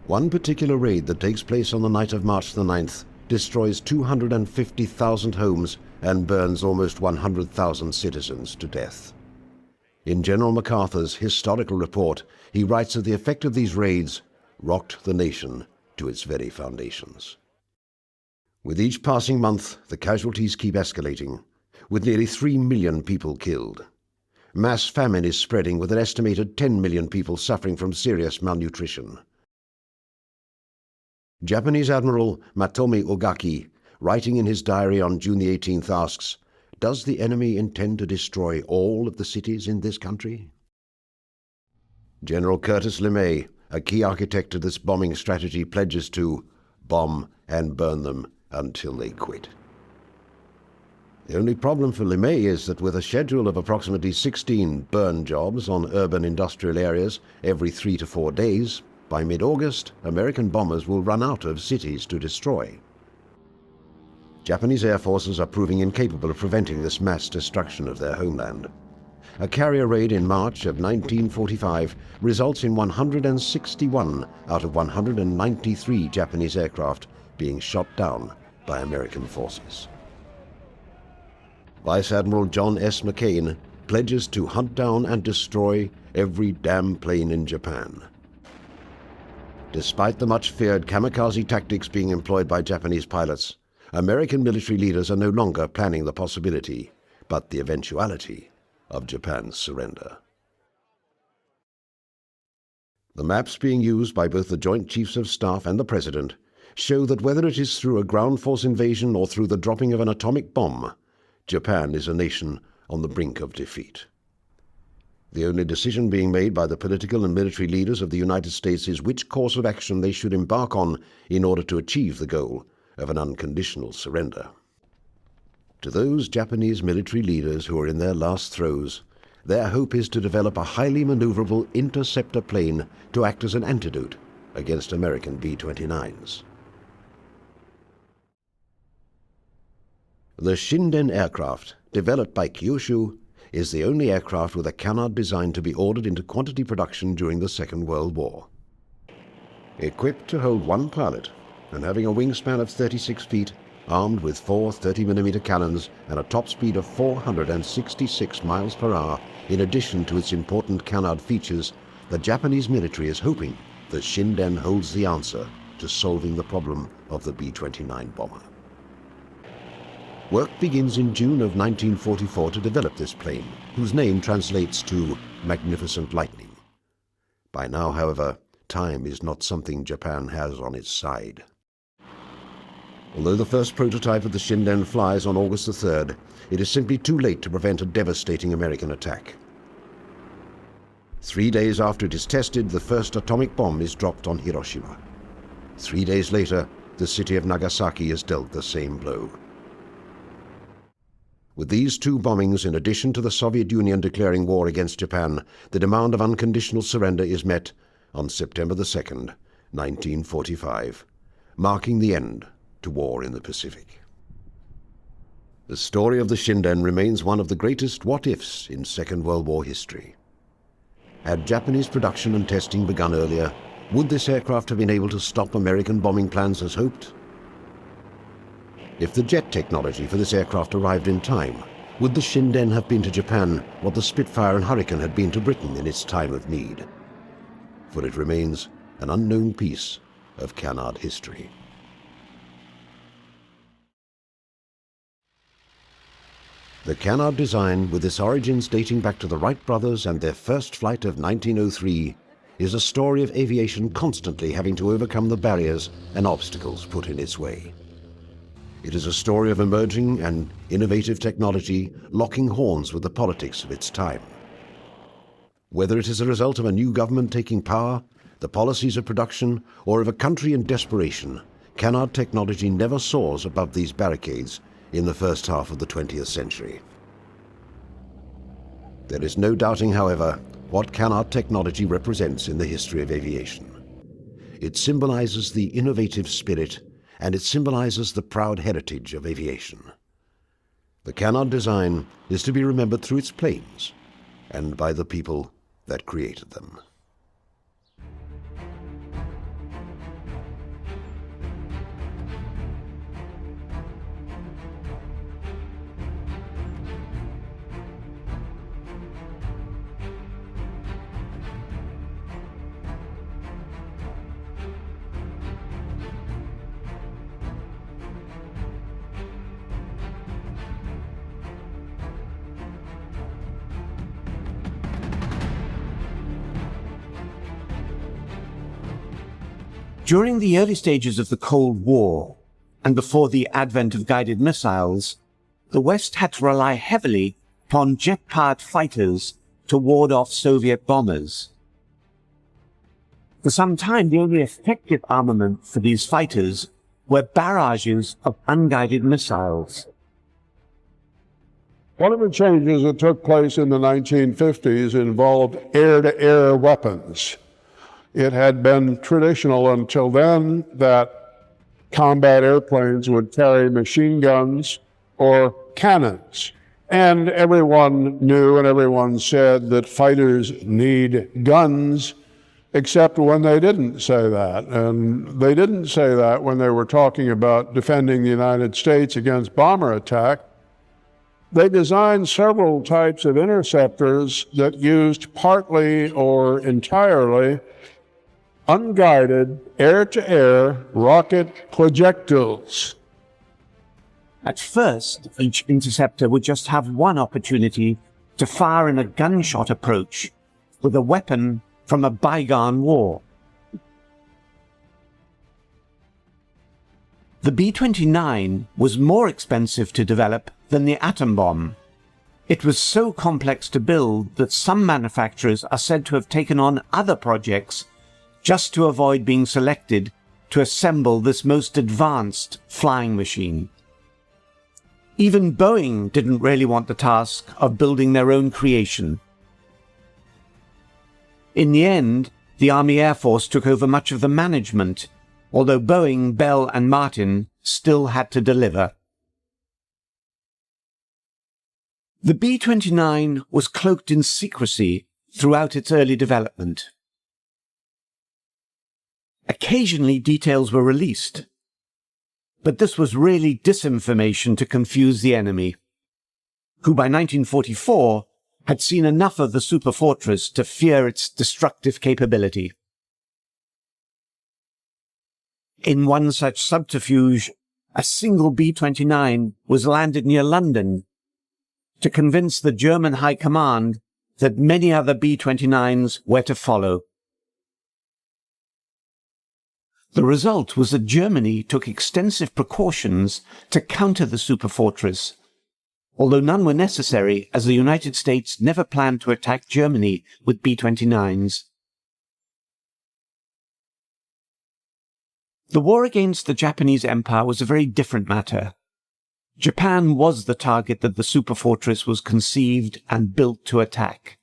One particular raid that takes place on the night of March the 9th destroys 250,000 homes and burns almost 100,000 citizens to death. In General MacArthur's historical report, he writes that the effect of these raids rocked the nation to its very foundations. With each passing month, the casualties keep escalating, with nearly 3 million people killed. Mass famine is spreading, with an estimated 10 million people suffering from serious malnutrition. Japanese Admiral Matomi Ogaki, writing in his diary on June the 18th, asks, "Does the enemy intend to destroy all of the cities in this country?" General Curtis LeMay, a key architect of this bombing strategy, pledges to bomb and burn them until they quit. The only problem for LeMay is that with a schedule of approximately 16 burn jobs on urban industrial areas every 3 to 4 days, by mid-August, American bombers will run out of cities to destroy. Japanese air forces are proving incapable of preventing this mass destruction of their homeland. A carrier raid in March of 1945 results in 161 out of 193 Japanese aircraft being shot down by American forces. Vice Admiral John S. McCain pledges to hunt down and destroy every damn plane in Japan. Despite the much-feared kamikaze tactics being employed by Japanese pilots, American military leaders are no longer planning the possibility, but the eventuality, of Japan's surrender. The maps being used by both the Joint Chiefs of Staff and the President show that whether it is through a ground force invasion or through the dropping of an atomic bomb, Japan is a nation on the brink of defeat. The only decision being made by the political and military leaders of the United States is which course of action they should embark on in order to achieve the goal of an unconditional surrender. To those Japanese military leaders who are in their last throes, their hope is to develop a highly maneuverable interceptor plane to act as an antidote against American B-29s. The Shinden aircraft, developed by Kyushu, is the only aircraft with a canard design to be ordered into quantity production during the Second World War. Equipped to hold one pilot and having a wingspan of 36 feet, armed with 4 30mm cannons and a top speed of 466 miles per hour, in addition to its important canard features, the Japanese military is hoping that Shinden holds the answer to solving the problem of the B-29 bomber. Work begins in June of 1944 to develop this plane, whose name translates to Magnificent Lightning. By now, however, time is not something Japan has on its side. Although the first prototype of the Shinden flies on August the 3rd, it is simply too late to prevent a devastating American attack. 3 days after it is tested, the first atomic bomb is dropped on Hiroshima. 3 days later, the city of Nagasaki is dealt the same blow. With these two bombings, in addition to the Soviet Union declaring war against Japan, the demand of unconditional surrender is met on September the 2nd, 1945, marking the end to war in the Pacific. The story of the Shinden remains one of the greatest what-ifs in Second World War history. Had Japanese production and testing begun earlier, Would this aircraft have been able to stop American bombing plans as hoped? If the jet technology for this aircraft arrived in time, would the Shinden have been to Japan what the Spitfire and Hurricane had been to Britain in its time of need? For it remains an unknown piece of canard history. The canard design, with its origins dating back to the Wright brothers and their first flight of 1903, is a story of aviation constantly having to overcome the barriers and obstacles put in its way. It is a story of emerging and innovative technology locking horns with the politics of its time. Whether it is a result of a new government taking power, the policies of production, or of a country in desperation, canard technology never soars above these barricades in the first half of the 20th century. There is no doubting, however, what canard technology represents in the history of aviation. It symbolizes the innovative spirit, and it symbolizes the proud heritage of aviation. The canard design is to be remembered through its planes and by the people that created them. During the early stages of the Cold War, and before the advent of guided missiles, the West had to rely heavily upon jet-powered fighters to ward off Soviet bombers. For some time, the only effective armament for these fighters were barrages of unguided missiles. One of the changes that took place in the 1950s involved air-to-air weapons. It had been traditional until then that combat airplanes would carry machine guns or cannons. And everyone knew and everyone said that fighters need guns, except when they didn't say that. And they didn't say that when they were talking about defending the United States against bomber attack. They designed several types of interceptors that used partly or entirely unguided air-to-air rocket projectiles. At first, each interceptor would just have one opportunity to fire in a gunshot approach with a weapon from a bygone war. The B-29 was more expensive to develop than the atom bomb. It was so complex to build that some manufacturers are said to have taken on other projects just to avoid being selected to assemble this most advanced flying machine. Even Boeing didn't really want the task of building their own creation. In the end, the Army Air Force took over much of the management, although Boeing, Bell, and Martin still had to deliver. The B-29 was cloaked in secrecy throughout its early development. Occasionally details were released, but this was really disinformation to confuse the enemy, who by 1944 had seen enough of the superfortress to fear its destructive capability. In one such subterfuge, a single B-29 was landed near London to convince the German High Command that many other B-29s were to follow. The result was that Germany took extensive precautions to counter the superfortress, although none were necessary as the United States never planned to attack Germany with B-29s. The war against the Japanese Empire was a very different matter. Japan was the target that the superfortress was conceived and built to attack.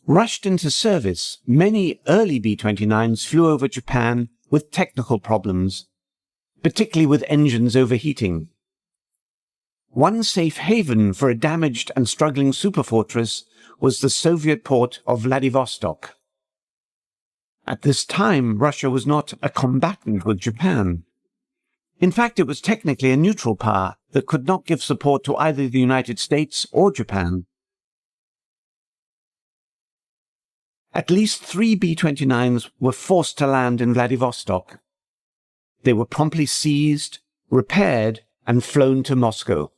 Rushed into service, many early B-29s flew over Japan with technical problems, particularly with engines overheating. One safe haven for a damaged and struggling superfortress was the Soviet port of Vladivostok. At this time, Russia was not a combatant with Japan. In fact, it was technically a neutral power that could not give support to either the United States or Japan. At least 3 B-29s were forced to land in Vladivostok. They were promptly seized, repaired, and flown to Moscow.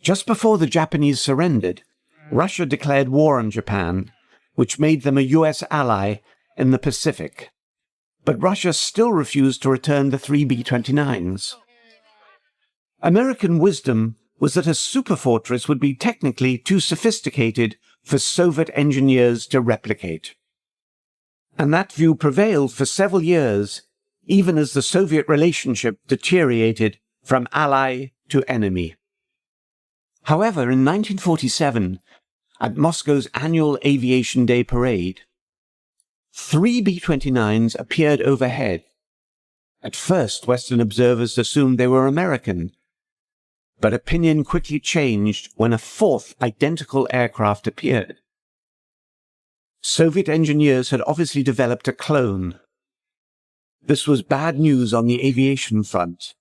Just before the Japanese surrendered, Russia declared war on Japan, which made them a US ally in the Pacific. But Russia still refused to return the 3 B-29s. American wisdom was that a superfortress would be technically too sophisticated for Soviet engineers to replicate. And that view prevailed for several years, even as the Soviet relationship deteriorated from ally to enemy. However, in 1947, at Moscow's annual Aviation Day parade, 3 B-29s appeared overhead. At first, Western observers assumed they were American, but opinion quickly changed when a fourth identical aircraft appeared. Soviet engineers had obviously developed a clone. This was bad news on the aviation front,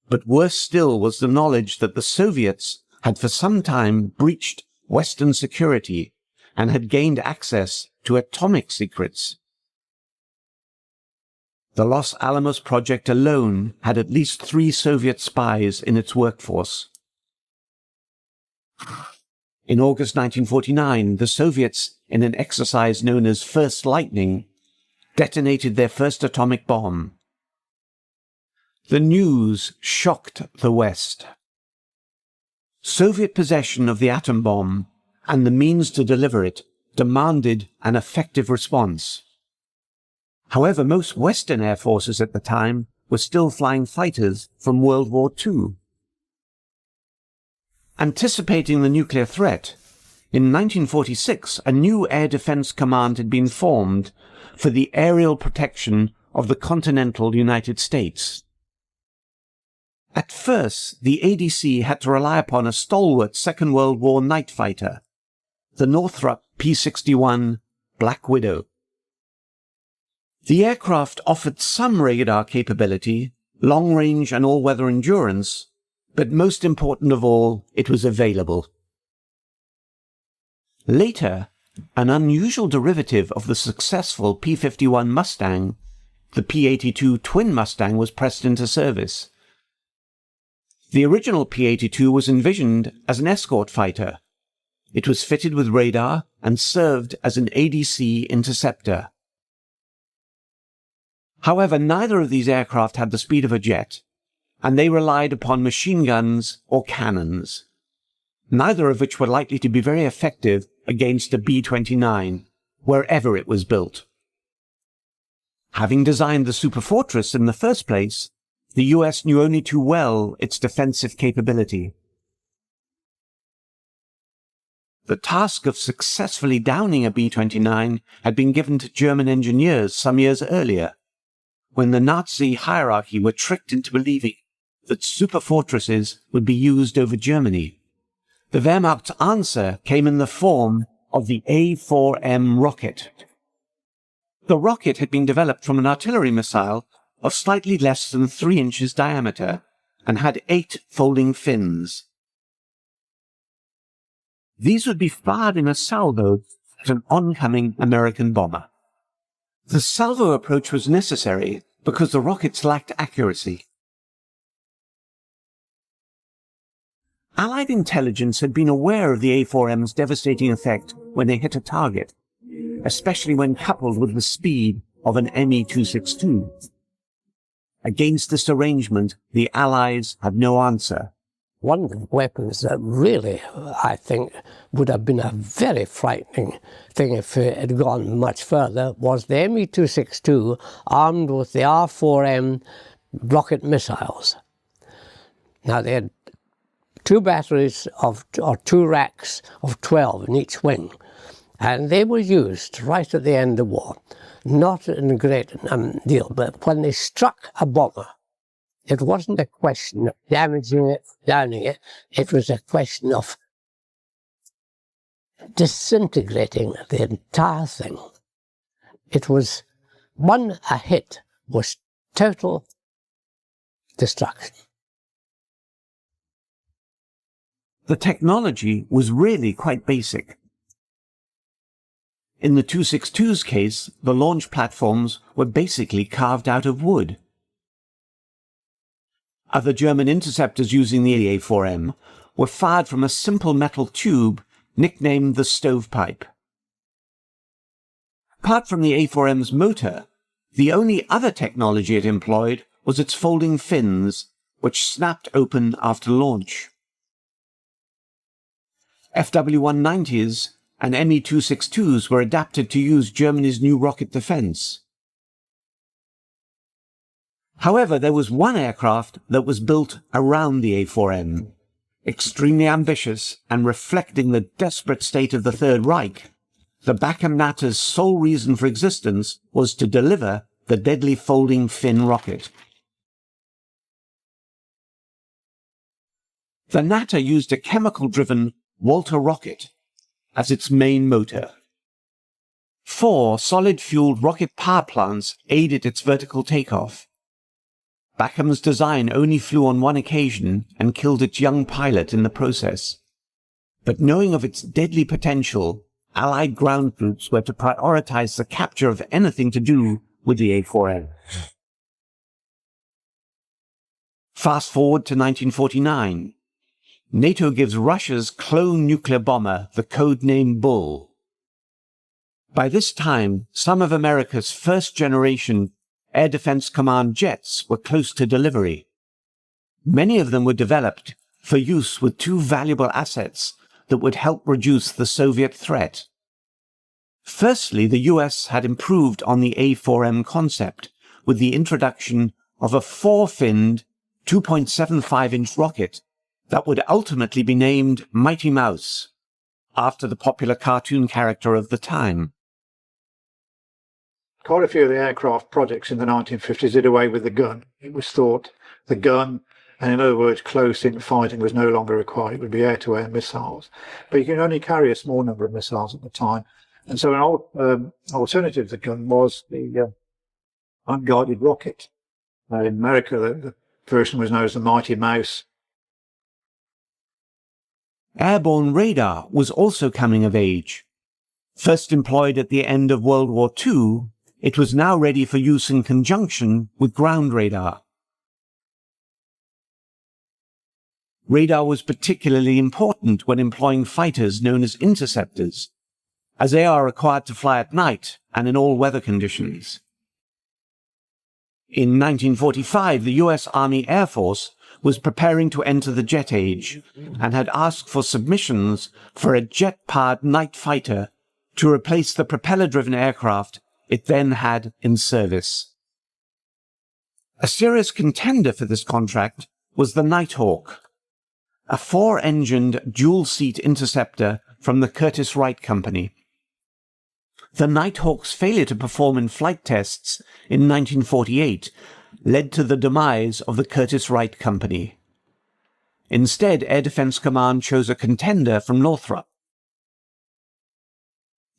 but worse still was the knowledge that the Soviets had for some time breached Western security and had gained access to atomic secrets. The Los Alamos project alone had at least 3 Soviet spies in its workforce. In August 1949, the Soviets, in an exercise known as First Lightning, detonated their first atomic bomb. The news shocked the West. Soviet possession of the atom bomb and the means to deliver it demanded an effective response. However, most Western air forces at the time were still flying fighters from World War II. Anticipating the nuclear threat, in 1946 a new air defense command had been formed for the aerial protection of the continental United States. At first, the ADC had to rely upon a stalwart Second World War night fighter, the Northrop P-61 Black Widow. The aircraft offered some radar capability, long-range and all-weather endurance, but most important of all, it was available. Later, an unusual derivative of the successful P-51 Mustang, the P-82 Twin Mustang, was pressed into service. The original P-82 was envisioned as an escort fighter. It was fitted with radar and served as an ADC interceptor. However, neither of these aircraft had the speed of a jet, and they relied upon machine guns or cannons, neither of which were likely to be very effective against a B-29, wherever it was built. Having designed the superfortress in the first place, the US knew only too well its defensive capability. The task of successfully downing a B-29 had been given to German engineers some years earlier, when the Nazi hierarchy were tricked into believing that superfortresses would be used over Germany. The Wehrmacht's answer came in the form of the A4M rocket. The rocket had been developed from an artillery missile of slightly less than 3 inches diameter and had 8 folding fins. These would be fired in a salvo at an oncoming American bomber. The salvo approach was necessary because the rockets lacked accuracy. Allied intelligence had been aware of the A4M's devastating effect when they hit a target, especially when coupled with the speed of an Me-262. Against this arrangement, the Allies had no answer. One of the weapons that really, I think, would have been a very frightening thing if it had gone much further was the Me-262 armed with the R4M rocket missiles. Now, they had 2 batteries or 2 racks of 12 in each wing, and they were used right at the end of the war. Not in a great deal, but when they struck a bomber, it wasn't a question of damaging it, downing it. It was a question of disintegrating the entire thing. it was a hit was total destruction. The technology was really quite basic. In the 262's case, the launch platforms were basically carved out of wood. Other German interceptors using the A4M were fired from a simple metal tube nicknamed the stovepipe. Apart from the A4M's motor, the only other technology it employed was its folding fins, which snapped open after launch. FW-190s and Me-262s were adapted to use Germany's new rocket defense. However, there was one aircraft that was built around the A4M, extremely ambitious and reflecting the desperate state of the Third Reich. The Bachem Natter's sole reason for existence was to deliver the deadly folding fin rocket. The Natter used a chemical-driven Walter rocket as its main motor. 4 solid-fueled rocket power plants aided its vertical takeoff. Bachem's design only flew on one occasion and killed its young pilot in the process. But knowing of its deadly potential, Allied ground troops were to prioritize the capture of anything to do with the A4M. Fast forward to 1949. NATO gives Russia's clone nuclear bomber the codename Bull. By this time, some of America's first-generation Air Defense Command jets were close to delivery. Many of them were developed for use with 2 valuable assets that would help reduce the Soviet threat. Firstly, the US had improved on the A4M concept with the introduction of a 4-finned, 2.75-inch rocket that would ultimately be named Mighty Mouse, after the popular cartoon character of the time. Quite a few of the aircraft projects in the 1950s did away with the gun. It was thought the gun, and in other words, close-in fighting was no longer required. It would be air-to-air missiles. But you can only carry a small number of missiles at the time. And so an alternative to the gun was the unguided rocket. In America, the version was known as the Mighty Mouse. Airborne radar was also coming of age. First employed at the end of World War II, it was now ready for use in conjunction with ground radar. Radar was particularly important when employing fighters known as interceptors, as they are required to fly at night and in all weather conditions. In 1945, the US Army Air Force was preparing to enter the jet age and had asked for submissions for a jet-powered night fighter to replace the propeller-driven aircraft it then had in service. A serious contender for this contract was the Nighthawk, a 4-engined dual-seat interceptor from the Curtiss-Wright Company. The Nighthawk's failure to perform in flight tests in 1948 led to the demise of the Curtiss-Wright Company. Instead, Air Defense Command chose a contender from Northrop.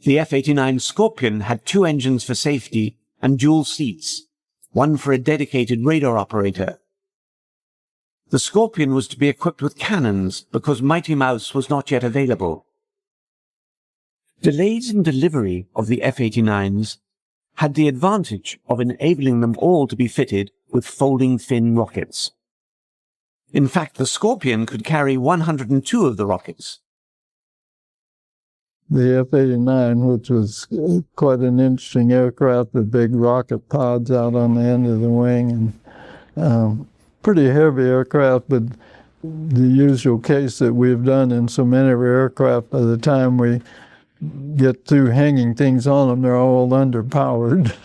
The F-89 Scorpion had 2 engines for safety and dual seats, one for a dedicated radar operator. The Scorpion was to be equipped with cannons because Mighty Mouse was not yet available. Delays in delivery of the F-89s had the advantage of enabling them all to be fitted with folding fin rockets. In fact, the Scorpion could carry 102 of the rockets. The F-89, which was quite an interesting aircraft with big rocket pods out on the end of the wing, and pretty heavy aircraft, but the usual case that we've done in so many of our aircraft, by the time we get through hanging things on them, they're all underpowered.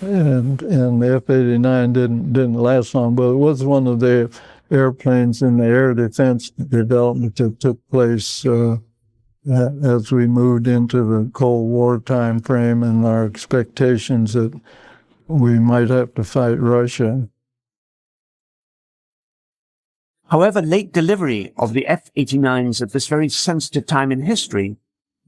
and the F-89 didn't last long, but it was one of the airplanes in the air defense development that took place as we moved into the Cold War time frame and our expectations that we might have to fight Russia. However, late delivery of the F-89s at this very sensitive time in history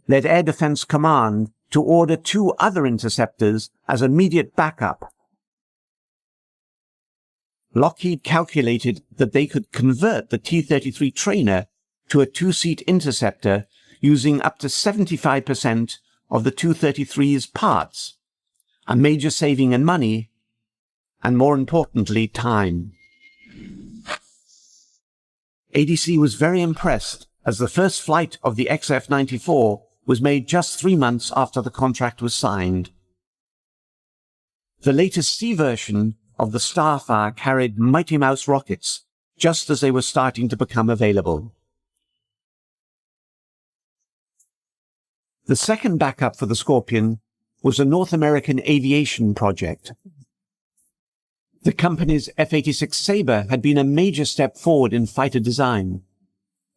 led Air Defense Command to order 2 other interceptors as immediate backup. Lockheed calculated that they could convert the T-33 trainer to a 2-seat interceptor using up to 75% of the Tu-33's parts, a major saving in money, and more importantly, time. ADC was very impressed, as the first flight of the XF-94 was made just 3 months after the contract was signed. The latest C version of the Starfire carried Mighty Mouse rockets, just as they were starting to become available. The second backup for the Scorpion was a North American aviation project. The company's F-86 Sabre had been a major step forward in fighter design,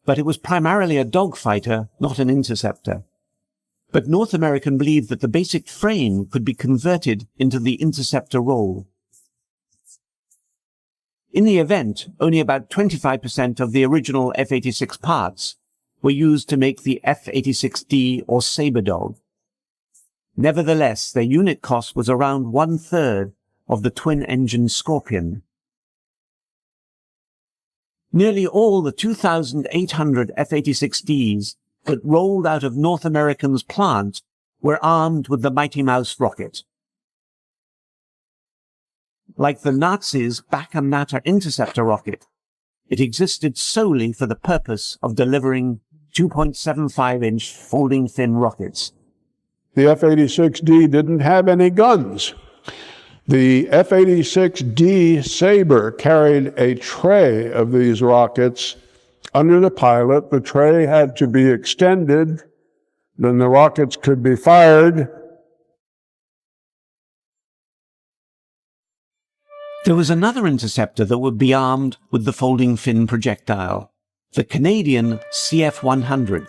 but it was primarily a dogfighter, not an interceptor. But North American believed that the basic frame could be converted into the interceptor role. In the event, only about 25% of the original F-86 parts were used to make the F-86D or Sabre Dog. Nevertheless, their unit cost was around 1/3 of the twin-engine Scorpion. Nearly all the 2,800 F-86Ds that rolled out of North American's plant were armed with the Mighty Mouse rocket. Like the Nazis' Natter interceptor rocket, it existed solely for the purpose of delivering 2.75-inch folding fin rockets. The F-86D didn't have any guns. The F-86D Sabre carried a tray of these rockets under the pilot. The tray had to be extended, then the rockets could be fired. There was another interceptor that would be armed with the folding fin projectile, the Canadian CF-100.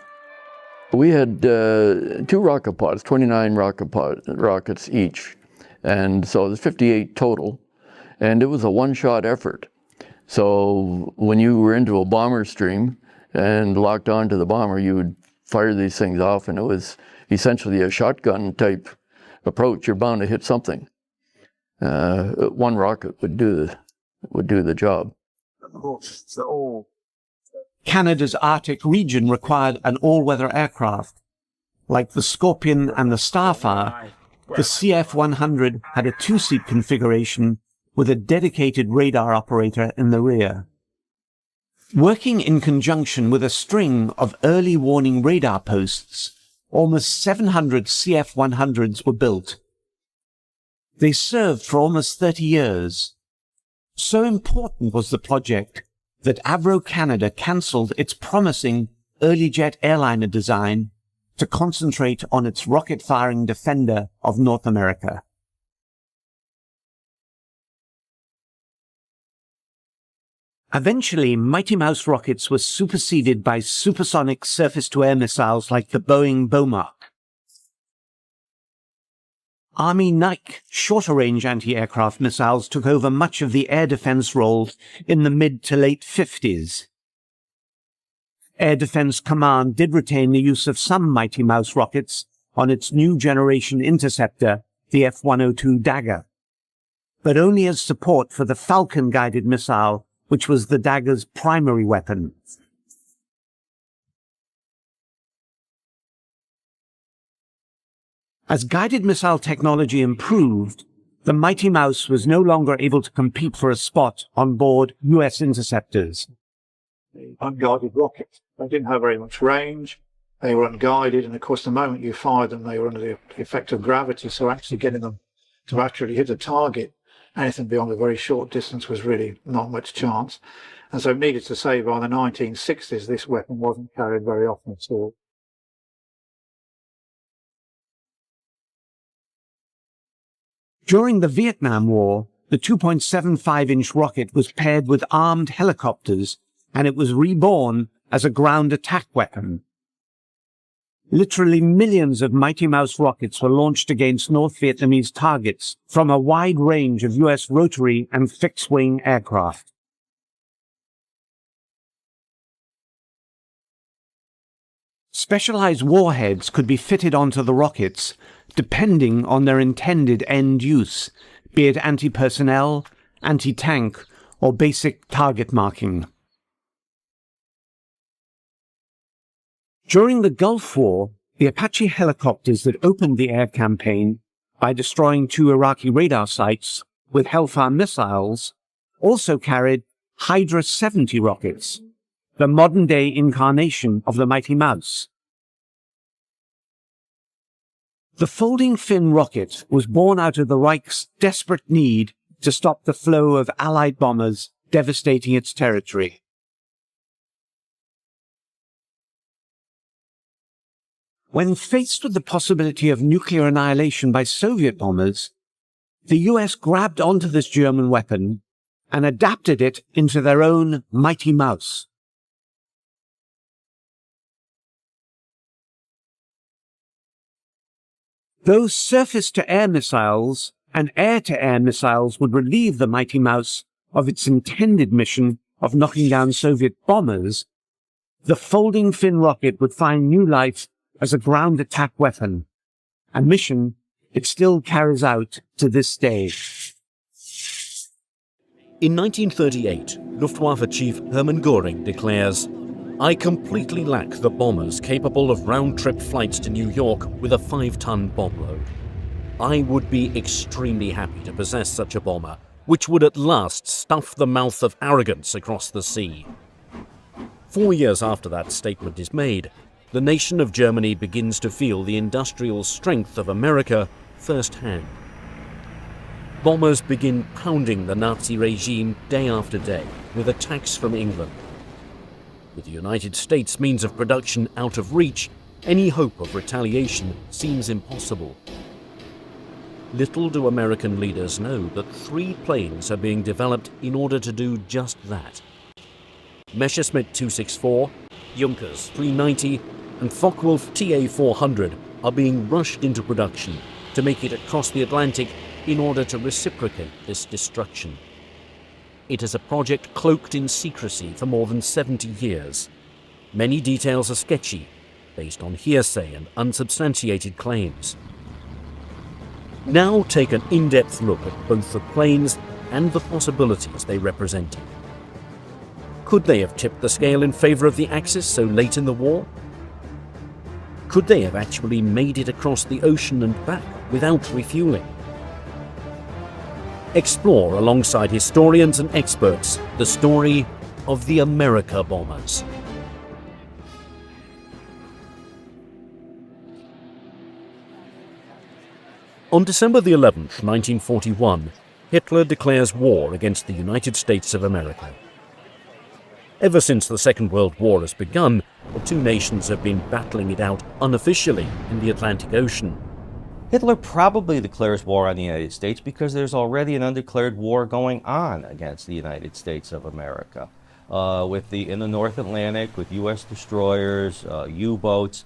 We had 2 rocket pods, 29 rockets each. And so there's 58 total, and it was a one-shot effort. So when you were into a bomber stream and locked onto the bomber, you would fire these things off, and it was essentially a shotgun type approach. You're bound to hit something. One rocket would do the job. Canada's Arctic region required an all-weather aircraft. Like the Scorpion and the Starfire, the CF-100 had a 2-seat configuration with a dedicated radar operator in the rear. Working in conjunction with a string of early warning radar posts, almost 700 CF-100s were built. They served for almost 30 years. So important was the project that Avro Canada cancelled its promising early jet airliner design to concentrate on its rocket-firing defender of North America. Eventually, Mighty Mouse rockets were superseded by supersonic surface-to-air missiles like the Boeing Bomark. Army Nike shorter-range anti-aircraft missiles took over much of the air defense role in the mid to late 50s. Air Defense Command did retain the use of some Mighty Mouse rockets on its new generation interceptor, the F-102 Dagger, but only as support for the Falcon-guided missile, which was the Dagger's primary weapon. As guided missile technology improved, the Mighty Mouse was no longer able to compete for a spot on board U.S. interceptors. Unguided rockets. They didn't have very much range. They were unguided, and of course the moment you fired them, they were under the effect of gravity, so actually getting them to actually hit a target, anything beyond a very short distance, was really not much chance. And so needless to say, by the 1960s, this weapon wasn't carried very often at all. During the Vietnam War, the 2.75-inch rocket was paired with armed helicopters, and it was reborn as a ground attack weapon. Literally millions of Mighty Mouse rockets were launched against North Vietnamese targets from a wide range of U.S. rotary and fixed-wing aircraft. Specialized warheads could be fitted onto the rockets depending on their intended end use, be it anti-personnel, anti-tank, or basic target marking. During the Gulf War, the Apache helicopters that opened the air campaign by destroying 2 Iraqi radar sites with Hellfire missiles also carried Hydra 70 rockets, the modern-day incarnation of the Mighty Mouse. The folding fin rocket was born out of the Reich's desperate need to stop the flow of Allied bombers devastating its territory. When faced with the possibility of nuclear annihilation by Soviet bombers, the US grabbed onto this German weapon and adapted it into their own Mighty Mouse. Those surface-to-air missiles and air-to-air missiles would relieve the Mighty Mouse of its intended mission of knocking down Soviet bombers, the folding fin rocket would find new life as a ground attack weapon, a mission it still carries out to this day. In 1938, Luftwaffe Chief Hermann Göring declares, "I completely lack the bombers capable of round-trip flights to New York with a 5-ton bomb load. I would be extremely happy to possess such a bomber, which would at last stuff the mouth of arrogance across the sea." 4 years after that statement is made, the nation of Germany begins to feel the industrial strength of America firsthand. Bombers begin pounding the Nazi regime day after day with attacks from England. With the United States means of production out of reach, any hope of retaliation seems impossible. Little do American leaders know that 3 planes are being developed in order to do just that. Messerschmitt 264, Junkers 390, and Focke-Wulf TA-400 are being rushed into production to make it across the Atlantic in order to reciprocate this destruction. It is a project cloaked in secrecy for more than 70 years. Many details are sketchy, based on hearsay and unsubstantiated claims. Now take an in-depth look at both the planes and the possibilities they represented. Could they have tipped the scale in favor of the Axis so late in the war? Could they have actually made it across the ocean and back without refueling? Explore alongside historians and experts the story of the America bombers. On December the 11th, 1941, Hitler declares war against the United States of America. Ever since the Second World War has begun, the 2 nations have been battling it out unofficially in the Atlantic Ocean. Hitler probably declares war on the United States because there's already an undeclared war going on against the United States of America. In the North Atlantic, with U.S. destroyers, U-boats.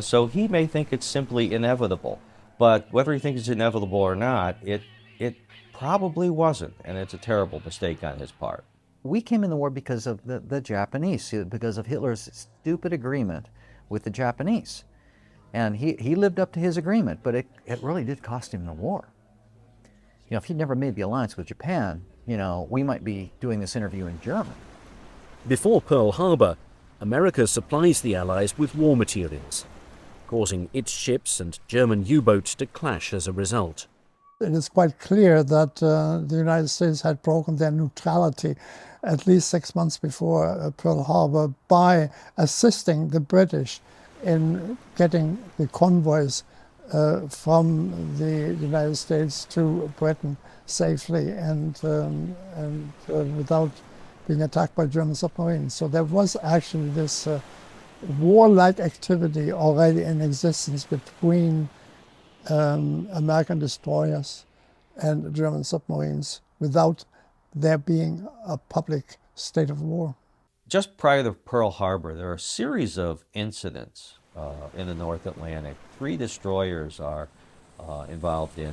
So he may think it's simply inevitable. But whether he thinks it's inevitable or not, it probably wasn't. And it's a terrible mistake on his part. We came in the war because of the Japanese, because of Hitler's stupid agreement with the Japanese. And he lived up to his agreement, but it really did cost him the war. You know, if he'd never made the alliance with Japan, you know, we might be doing this interview in German. Before Pearl Harbor, America supplies the Allies with war materials, causing its ships and German U-boats to clash as a result. It is quite clear that the United States had broken their neutrality at least 6 months before Pearl Harbor by assisting the British in getting the convoys from the United States to Britain safely and without being attacked by German submarines. So there was actually this warlike activity already in existence between American destroyers and German submarines without there being a public state of war. Just prior to Pearl Harbor, there are a series of incidents in the North Atlantic. 3 destroyers are involved in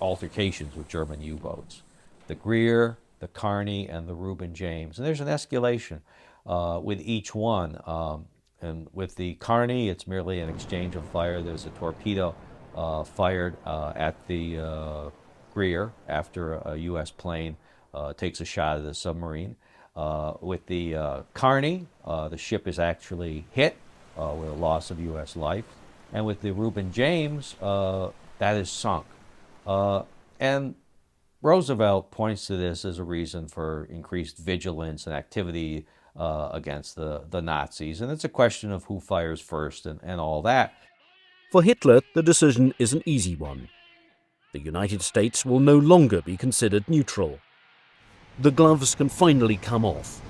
altercations with German U-boats. The Greer, the Kearney, and the Reuben James. And there's an escalation with each one. And with the Carney, it's merely an exchange of fire. There's a torpedo fired at the rear after a U.S. plane takes a shot at the submarine. With the Carney, the ship is actually hit with a loss of U.S. life. And with the Reuben James, that is sunk. And Roosevelt points to this as a reason for increased vigilance and activity against the Nazis. And it's a question of who fires first and all that. For Hitler, the decision is an easy one. The United States will no longer be considered neutral. The gloves can finally come off.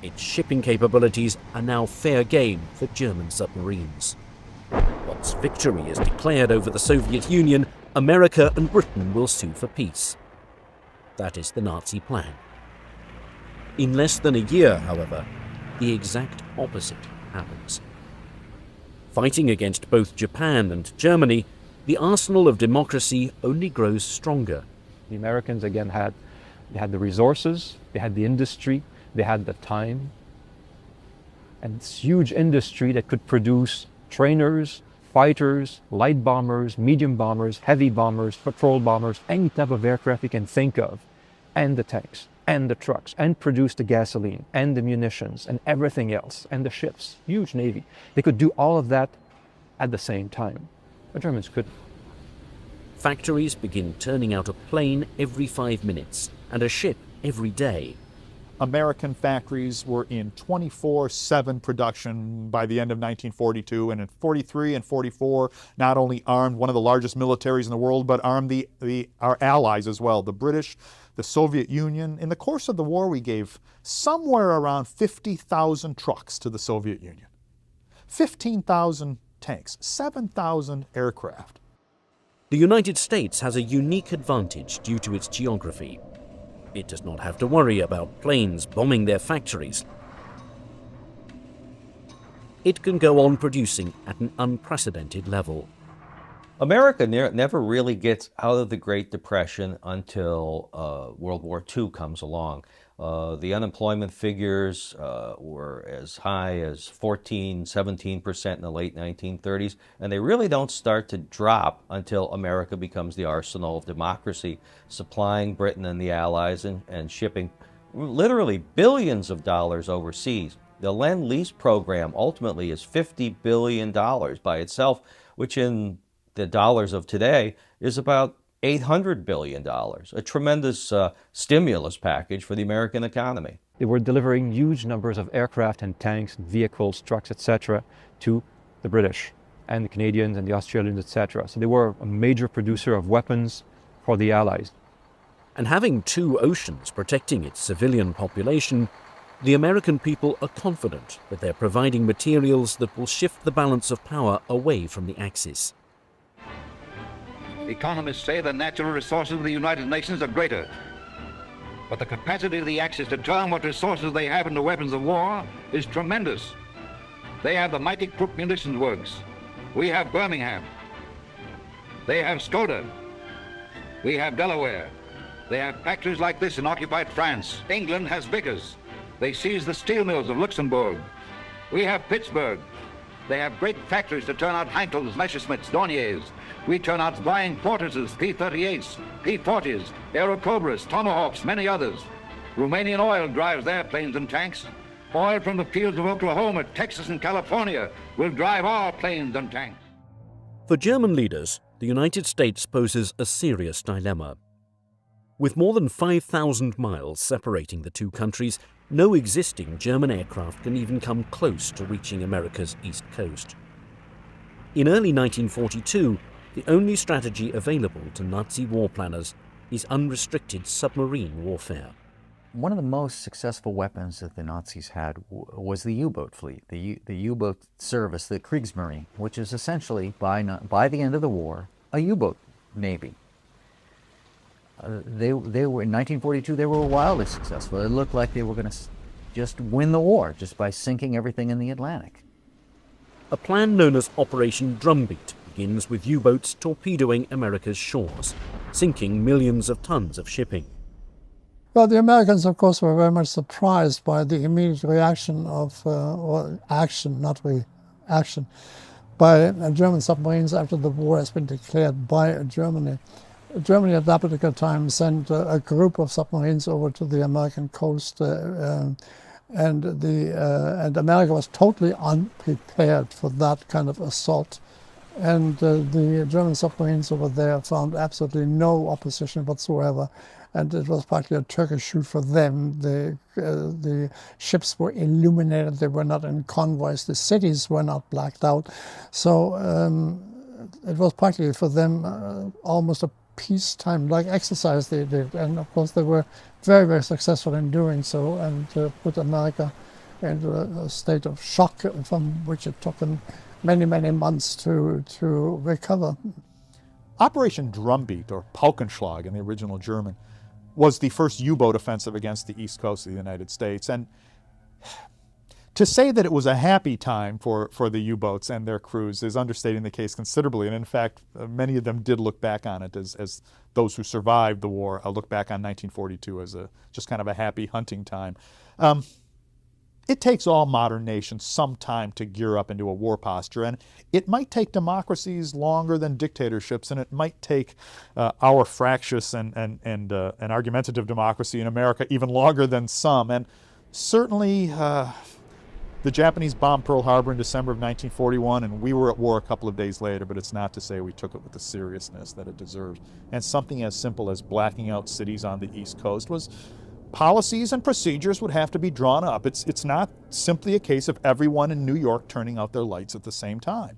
Its shipping capabilities are now fair game for German submarines. Once victory is declared over the Soviet Union, America and Britain will sue for peace. That is the Nazi plan. In less than a year, however, the exact opposite happens. Fighting against both Japan and Germany, the arsenal of democracy only grows stronger. The Americans, again, had the resources, they had the industry, they had the time, and this huge industry that could produce trainers, fighters, light bombers, medium bombers, heavy bombers, patrol bombers, any type of aircraft you can think of, and the tanks, and the trucks, and produce the gasoline, and the munitions, and everything else, and the ships. Huge navy. They could do all of that at the same time. The Germans couldn't. Factories begin turning out a plane every 5 minutes and a ship every day. American factories were in 24/7 production by the end of 1942, and in 43 and 44 not only armed one of the largest militaries in the world, but armed our allies as well, the British, the Soviet Union. In the course of the war, we gave somewhere around 50,000 trucks to the Soviet Union, 15,000 tanks, 7,000 aircraft. The United States has a unique advantage due to its geography. It does not have to worry about planes bombing their factories. It can go on producing at an unprecedented level. America never really gets out of the Great Depression until World War II comes along. The unemployment figures were as high as 14–17% in the late 1930s, and they really don't start to drop until America becomes the arsenal of democracy, supplying Britain and the Allies and shipping literally billions of dollars overseas. The Lend-Lease program ultimately is $50 billion by itself, which in the dollars of today is about $800 billion, a tremendous stimulus package for the American economy. They were delivering huge numbers of aircraft and tanks and vehicles, trucks, etc. to the British and the Canadians and the Australians, etc. So they were a major producer of weapons for the Allies. And having two oceans protecting its civilian population, the American people are confident that they're providing materials that will shift the balance of power away from the Axis. Economists say the natural resources of the United Nations are greater, but the capacity of the Axis to turn what resources they have into weapons of war is tremendous. They have the mighty Krupp munitions works. We have Birmingham. They have Skoda. We have Delaware. They have factories like this in occupied France. England has Vickers. They seized the steel mills of Luxembourg. We have Pittsburgh. They have great factories to turn out Heinkels, Messerschmitts, Dorniers. We turn out flying Fortresses, P-38s, P-40s, Aerocobras, Tomahawks, many others. Romanian oil drives their planes and tanks. Oil from the fields of Oklahoma, Texas, and California will drive our planes and tanks. For German leaders, the United States poses a serious dilemma. With more than 5,000 miles separating the two countries, no existing German aircraft can even come close to reaching America's east coast. In early 1942, the only strategy available to Nazi war planners is unrestricted submarine warfare. One of the most successful weapons that the Nazis had was the U-boat fleet, the U-boat service, the Kriegsmarine, which is essentially, by the end of the war, a U-boat navy. They were in 1942. They were wildly successful. It looked like they were going to just win the war just by sinking everything in the Atlantic. A plan known as Operation Drumbeat begins with U-boats torpedoing America's shores, sinking millions of tons of shipping. Well, the Americans, of course, were very much surprised by the immediate reaction of, or action, not action by German submarines after the war has been declared by Germany. Germany at that particular time sent a group of submarines over to the American coast, and America was totally unprepared for that kind of assault. And the German submarines over there found absolutely no opposition whatsoever, and it was partly a Turkish shoot for them. The ships were illuminated; they were not in convoys. The cities were not blacked out, so it was partly for them almost a peacetime-like exercise they did, and of course they were very, very successful in doing so, and put America into a state of shock from which it took them many, many months to recover. Operation Drumbeat, or Paukenschlag in the original German, was the first U-boat offensive against the east coast of the United States. And to say that it was a happy time for the U-boats and their crews is understating the case considerably. And in fact, many of them did look back on it as those who survived the war look back on 1942 as just kind of a happy hunting time. It takes all modern nations some time to gear up into a war posture, and it might take democracies longer than dictatorships, and it might take our fractious and argumentative democracy in America even longer than some. And certainly the Japanese bombed Pearl Harbor in December of 1941, and we were at war a couple of days later, but it's not to say we took it with the seriousness that it deserved. And something as simple as blacking out cities on the East Coast was policies and procedures would have to be drawn up. It's not simply a case of everyone in New York turning out their lights at the same time.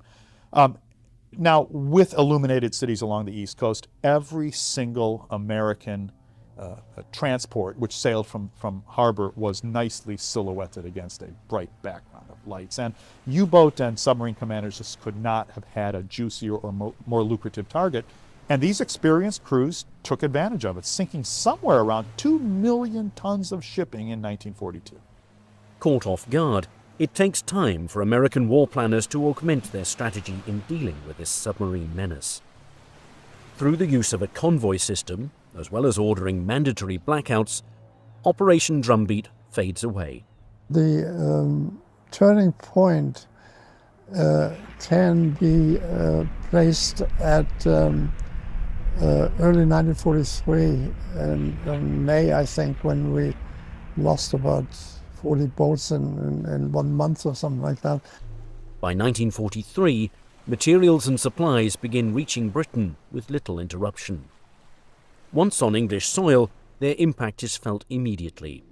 Now, with illuminated cities along the East Coast, every single American transport which sailed from harbor was nicely silhouetted against a bright background of lights. And U-boat and submarine commanders just could not have had a juicier or more lucrative target. And these experienced crews took advantage of it, sinking somewhere around 2 million tons of shipping in 1942. Caught off guard, it takes time for American war planners to augment their strategy in dealing with this submarine menace. Through the use of a convoy system, as well as ordering mandatory blackouts, Operation Drumbeat fades away. The turning point can be placed at early 1943, in May, I think, when we lost about 40 boats in 1 month or something like that. By 1943, materials and supplies begin reaching Britain with little interruption. Once on English soil, their impact is felt immediately.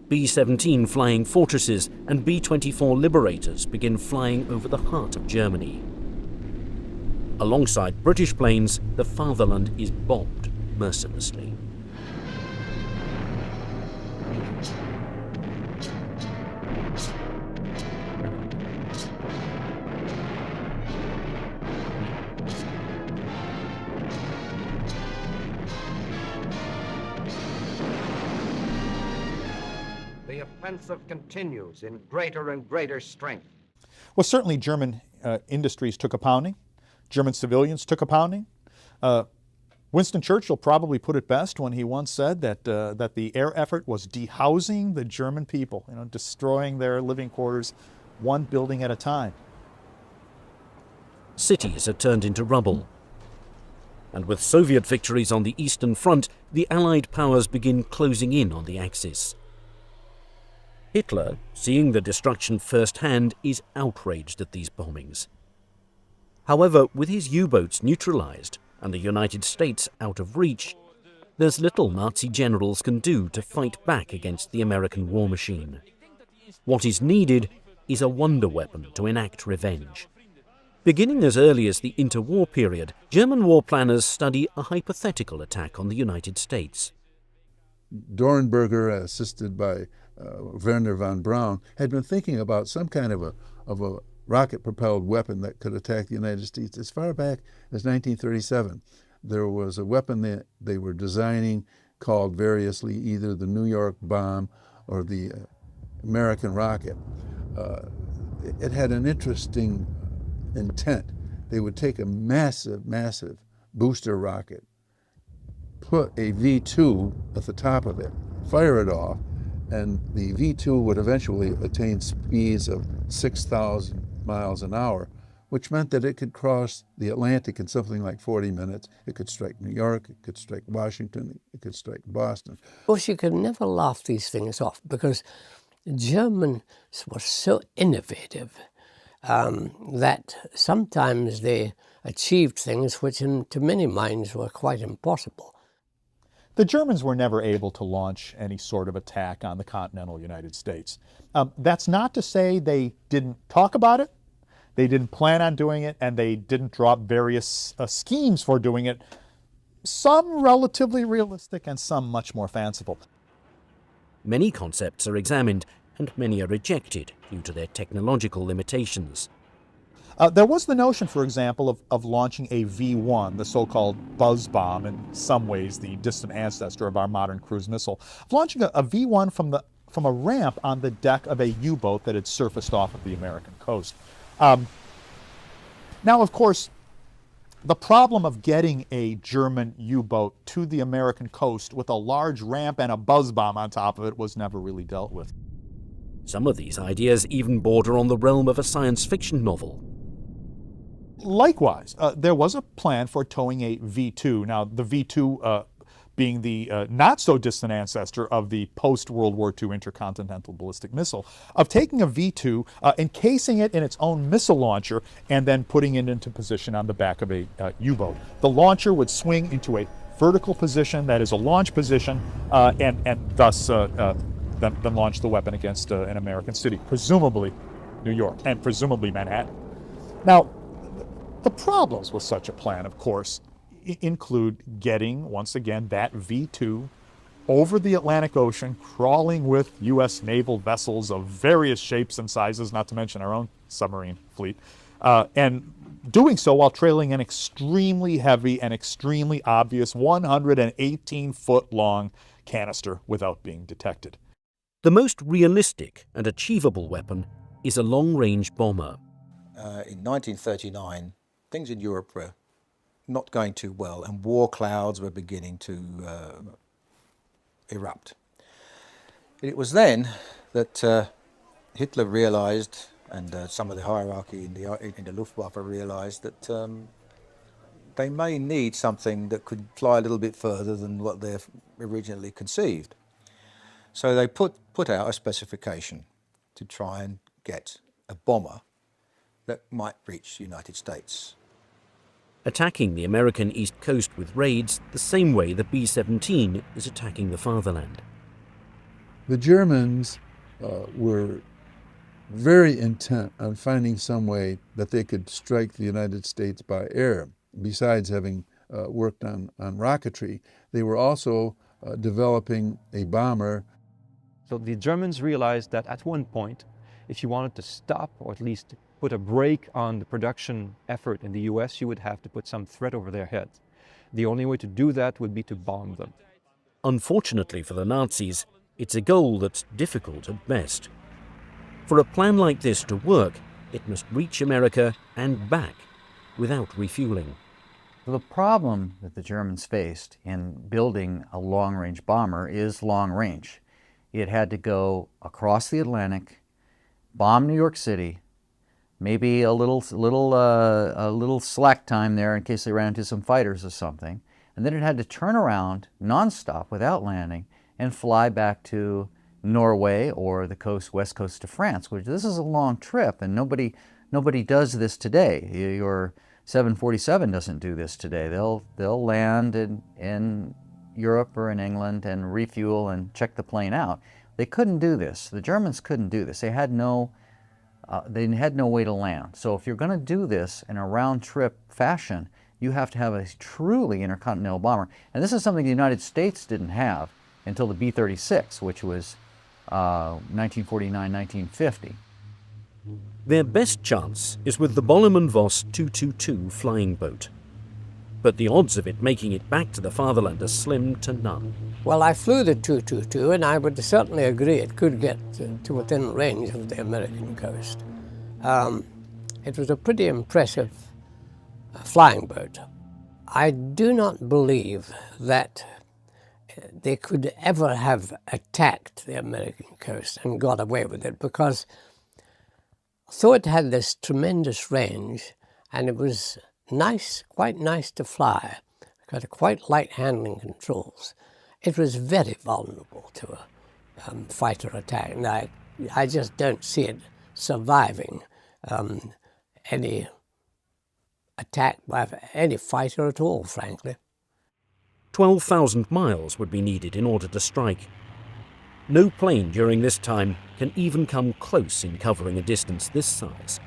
B-17 flying fortresses and B-24 Liberators begin flying over the heart of Germany. Alongside British planes, the fatherland is bombed mercilessly. The offensive continues in greater and greater strength. Well, certainly German industries took a pounding. German civilians took a pounding. Winston Churchill probably put it best when he once said that the air effort was dehousing the German people, destroying their living quarters one building at a time. Cities are turned into rubble. And with Soviet victories on the Eastern Front, the Allied powers begin closing in on the Axis. Hitler, seeing the destruction firsthand, is outraged at these bombings. However, with his U-boats neutralized and the United States out of reach, there's little Nazi generals can do to fight back against the American war machine. What is needed is a wonder weapon to enact revenge. Beginning as early as the interwar period, German war planners study a hypothetical attack on the United States. Dornberger, assisted by Werner von Braun, had been thinking about some kind of a rocket-propelled weapon that could attack the United States as far back as 1937. There was a weapon that they were designing called variously either the New York bomb or the American rocket. It had an interesting intent. They would take a massive, massive booster rocket, put a V2 at the top of it, fire it off, and the V2 would eventually attain speeds of 6,000 miles an hour, which meant that it could cross the Atlantic in something like 40 minutes. It could strike New York, it could strike Washington, it could strike Boston. Of course, you can never laugh these things off because the Germans were so innovative that sometimes they achieved things which to many minds were quite impossible. The Germans were never able to launch any sort of attack on the continental United States. That's not to say they didn't talk about it, they didn't plan on doing it, and they didn't drop various schemes for doing it, some relatively realistic and some much more fanciful. Many concepts are examined and many are rejected due to their technological limitations. There was the notion, for example, of launching a V-1, the so-called buzz bomb, in some ways the distant ancestor of our modern cruise missile, of launching a V-1 from a ramp on the deck of a U-boat that had surfaced off of the American coast. Now, of course, the problem of getting a German U-boat to the American coast with a large ramp and a buzz bomb on top of it was never really dealt with. Some of these ideas even border on the realm of a science fiction novel. Likewise, there was a plan for towing a V-2. Now, the V-2 being the not-so-distant ancestor of the post-World War II intercontinental ballistic missile, of taking a V-2, encasing it in its own missile launcher, and then putting it into position on the back of a U-boat. The launcher would swing into a vertical position, that is a launch position, and thus then launch the weapon against an American city, presumably New York, and presumably Manhattan. Now, the problems with such a plan, of course, include getting, once again, that V-2 over the Atlantic Ocean, crawling with U.S. naval vessels of various shapes and sizes, not to mention our own submarine fleet, and doing so while trailing an extremely heavy and extremely obvious 118-foot-long canister without being detected. The most realistic and achievable weapon is a long-range bomber. In 1939, things in Europe were not going too well, and war clouds were beginning to erupt. It was then that Hitler realized, and some of the hierarchy in the Luftwaffe realized, that they may need something that could fly a little bit further than what they originally conceived. So they put out a specification to try and get a bomber that might reach the United States. Attacking the American East Coast with raids the same way the B-17 is attacking the fatherland. The Germans were very intent on finding some way that they could strike the United States by air. Besides having worked on rocketry, they were also developing a bomber. So the Germans realized that at one point, if you wanted to stop or at least put a brake on the production effort in the US, you would have to put some threat over their heads. The only way to do that would be to bomb them. Unfortunately for the Nazis, it's a goal that's difficult at best. For a plan like this to work, it must reach America and back without refueling. The problem that the Germans faced in building a long-range bomber is long-range. It had to go across the Atlantic, bomb New York City, maybe a little slack time there in case they ran into some fighters or something, and then it had to turn around nonstop without landing and fly back to Norway or the west coast of France, which this is a long trip, and nobody does this today. Your 747 doesn't do this today. They'll land in Europe or in England and refuel and check the plane out. They couldn't do this. The Germans couldn't do this. They had no way to land. So if you're going to do this in a round-trip fashion, you have to have a truly intercontinental bomber. And this is something the United States didn't have until the B-36, which was 1949-1950. Their best chance is with the Bollemann Voss 222 flying boat. But the odds of it making it back to the fatherland are slim to none. Well, I flew the 222, and I would certainly agree it could get to within range of the American coast. It was a pretty impressive flying boat. I do not believe that they could ever have attacked the American coast and got away with it, because So it had this tremendous range, and it was nice, quite nice to fly. It had quite light handling controls. It was very vulnerable to a fighter attack. Now, I just don't see it surviving any attack by any fighter at all, frankly. 12,000 miles would be needed in order to strike. No plane during this time can even come close in covering a distance this size.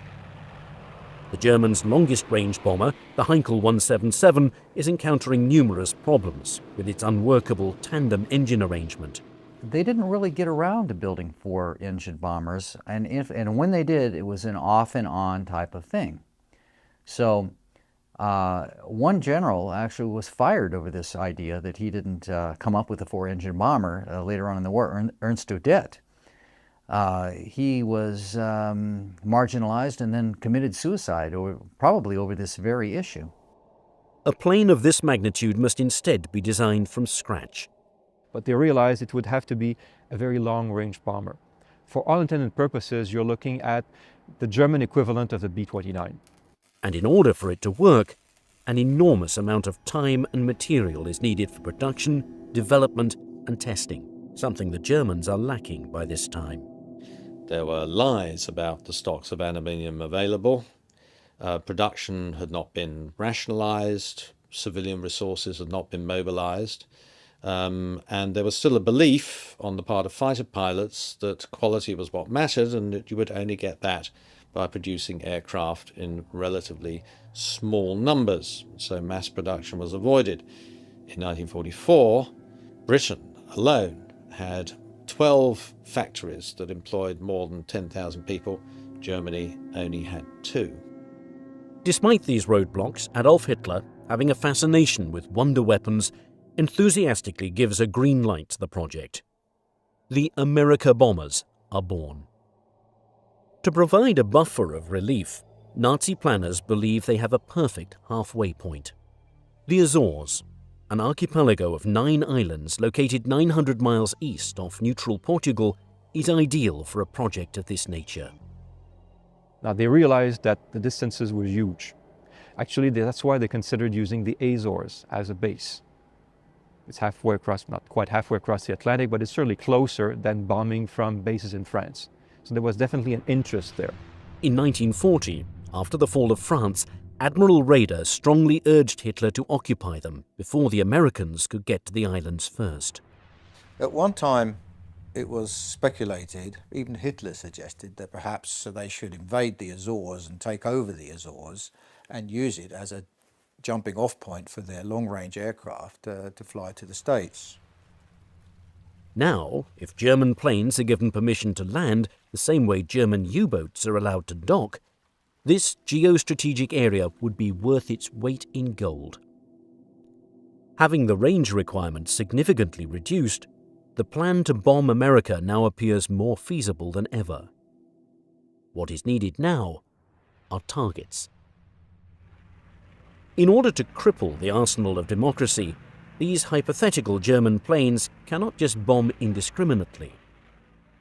The Germans' longest-range bomber, the Heinkel 177, is encountering numerous problems with its unworkable tandem engine arrangement. They didn't really get around to building 4-engine bombers, and when they did, it was an off and on type of thing. So one general actually was fired over this idea that he didn't come up with a 4-engine bomber later on in the war, Ernst Udet. He was marginalized and then committed suicide, probably over this very issue. A plane of this magnitude must instead be designed from scratch. But they realized it would have to be a very long-range bomber. For all intended purposes, you're looking at the German equivalent of the B-29. And in order for it to work, an enormous amount of time and material is needed for production, development, and testing, something the Germans are lacking by this time. There were lies about the stocks of aluminium available. Production had not been rationalized, civilian resources had not been mobilized, and there was still a belief on the part of fighter pilots that quality was what mattered and that you would only get that by producing aircraft in relatively small numbers. So mass production was avoided. In 1944, Britain alone had 12 factories that employed more than 10,000 people. Germany only had 2. Despite these roadblocks, Adolf Hitler, having a fascination with wonder weapons, enthusiastically gives a green light to the project. The America bombers are born. To provide a buffer of relief, Nazi planners believe they have a perfect halfway point. The Azores, an archipelago of 9 islands located 900 miles east off neutral Portugal, is ideal for a project of this nature. Now they realized that the distances were huge. Actually, that's why they considered using the Azores as a base. It's halfway across, not quite halfway across the Atlantic, but it's certainly closer than bombing from bases in France. So there was definitely an interest there. In 1940, after the fall of France, Admiral Raeder strongly urged Hitler to occupy them before the Americans could get to the islands first. At one time, it was speculated, even Hitler suggested, that perhaps they should invade the Azores and take over the Azores and use it as a jumping off point for their long-range aircraft to fly to the States. Now, if German planes are given permission to land the same way German U-boats are allowed to dock, this geostrategic area would be worth its weight in gold. Having the range requirements significantly reduced, the plan to bomb America now appears more feasible than ever. What is needed now are targets. In order to cripple the arsenal of democracy, these hypothetical German planes cannot just bomb indiscriminately.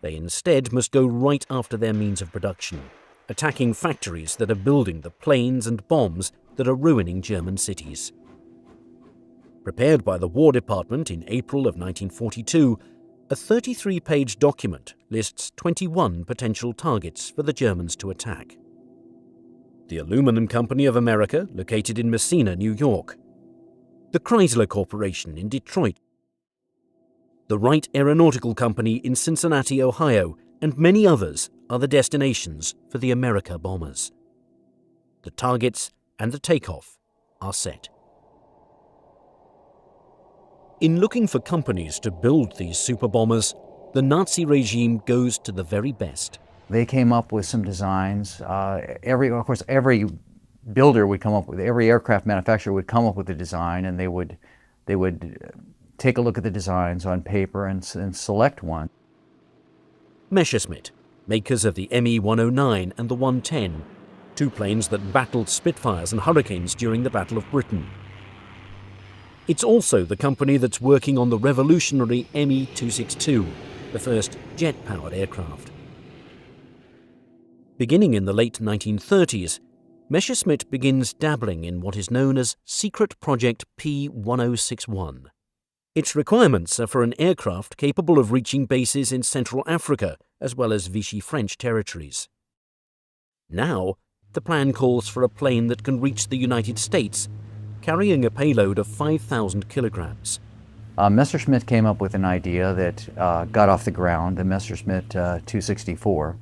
They instead must go right after their means of production, attacking factories that are building the planes and bombs that are ruining German cities. Prepared by the War Department in April of 1942, a 33-page document lists 21 potential targets for the Germans to attack. The Aluminum Company of America, located in Messina, New York. The Chrysler Corporation in Detroit. The Wright Aeronautical Company in Cincinnati, Ohio, and many others are the destinations for the America bombers. The targets and the takeoff are set. In looking for companies to build these super bombers, the Nazi regime goes to the very best. They came up with some designs. Of course, every builder would come up with, every aircraft manufacturer would come up with a design, and they would take a look at the designs on paper and select one. Messerschmitt, makers of the Me 109 and the 110, 2 planes that battled Spitfires and Hurricanes during the Battle of Britain. It's also the company that's working on the revolutionary Me 262, the first jet-powered aircraft. Beginning in the late 1930s, Messerschmitt begins dabbling in what is known as Secret Project P1061. Its requirements are for an aircraft capable of reaching bases in Central Africa as well as Vichy French territories. Now, the plan calls for a plane that can reach the United States, carrying a payload of 5,000 kilograms. Messerschmitt came up with an idea that got off the ground, the Messerschmitt 264,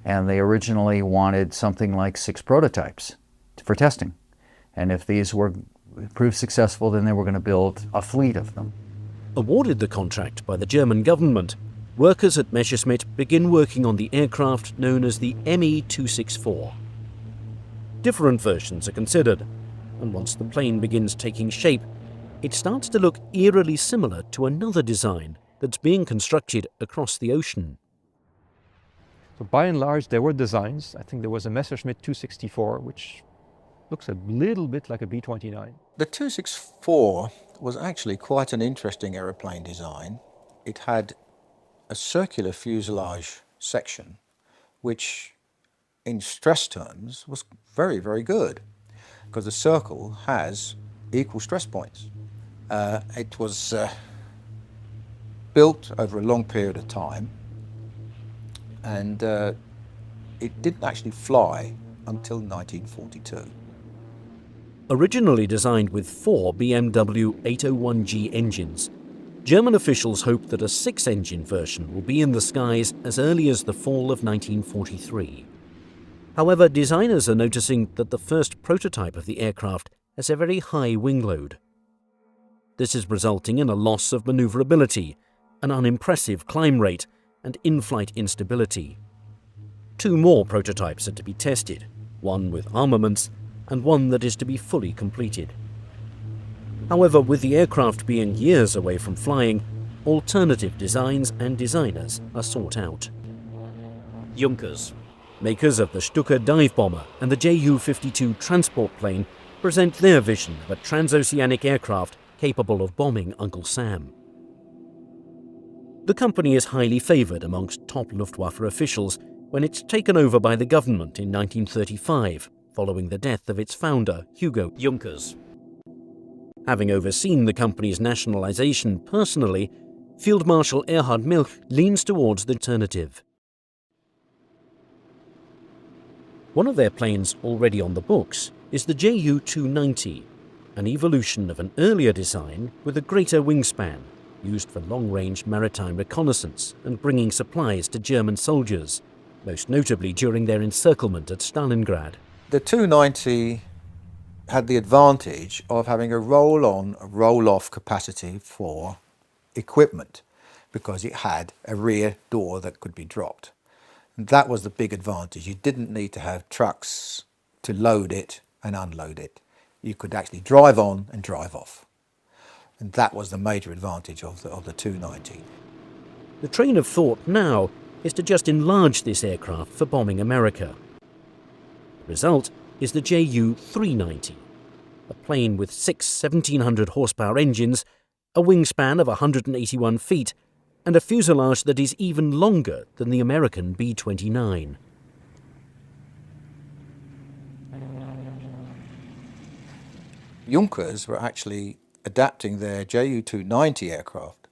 and they originally wanted something like 6 prototypes for testing. And if these were proved successful, then they were going to build a fleet of them. Awarded the contract by the German government, workers at Messerschmitt begin working on the aircraft known as the Me-264. Different versions are considered, and once the plane begins taking shape, it starts to look eerily similar to another design that's being constructed across the ocean. So by and large, there were designs. I think there was a Messerschmitt 264, which looks a little bit like a B-29. The 264 was actually quite an interesting aeroplane design. It had a circular fuselage section, which in stress terms was very, very good, because the circle has equal stress points. It was built over a long period of time, and it didn't actually fly until 1942. Originally designed with 4 BMW 801G engines, German officials hoped that a 6-engine version will be in the skies as early as the fall of 1943. However, designers are noticing that the first prototype of the aircraft has a very high wing load. This is resulting in a loss of maneuverability, an unimpressive climb rate, and in-flight instability. 2 more prototypes are to be tested, one with armaments and one that is to be fully completed. However, with the aircraft being years away from flying, alternative designs and designers are sought out. Junkers, makers of the Stuka dive bomber and the Ju-52 transport plane, present their vision of a transoceanic aircraft capable of bombing Uncle Sam. The company is highly favoured amongst top Luftwaffe officials when it's taken over by the government in 1935, following the death of its founder, Hugo Junkers. Having overseen the company's nationalisation personally, Field Marshal Erhard Milch leans towards the alternative. One of their planes already on the books is the Ju-290, an evolution of an earlier design with a greater wingspan, used for long-range maritime reconnaissance and bringing supplies to German soldiers, most notably during their encirclement at Stalingrad. The 290 had the advantage of having a roll-on, roll-off capacity for equipment, because it had a rear door that could be dropped. And that was the big advantage. You didn't need to have trucks to load it and unload it. You could actually drive on and drive off. And that was the major advantage of the 290. The train of thought now is to just enlarge this aircraft for bombing America. The result is the Ju-390, a plane with 6 1700 horsepower engines, a wingspan of 181 feet, and a fuselage that is even longer than the American B-29. Junkers were actually adapting their Ju-290 aircraft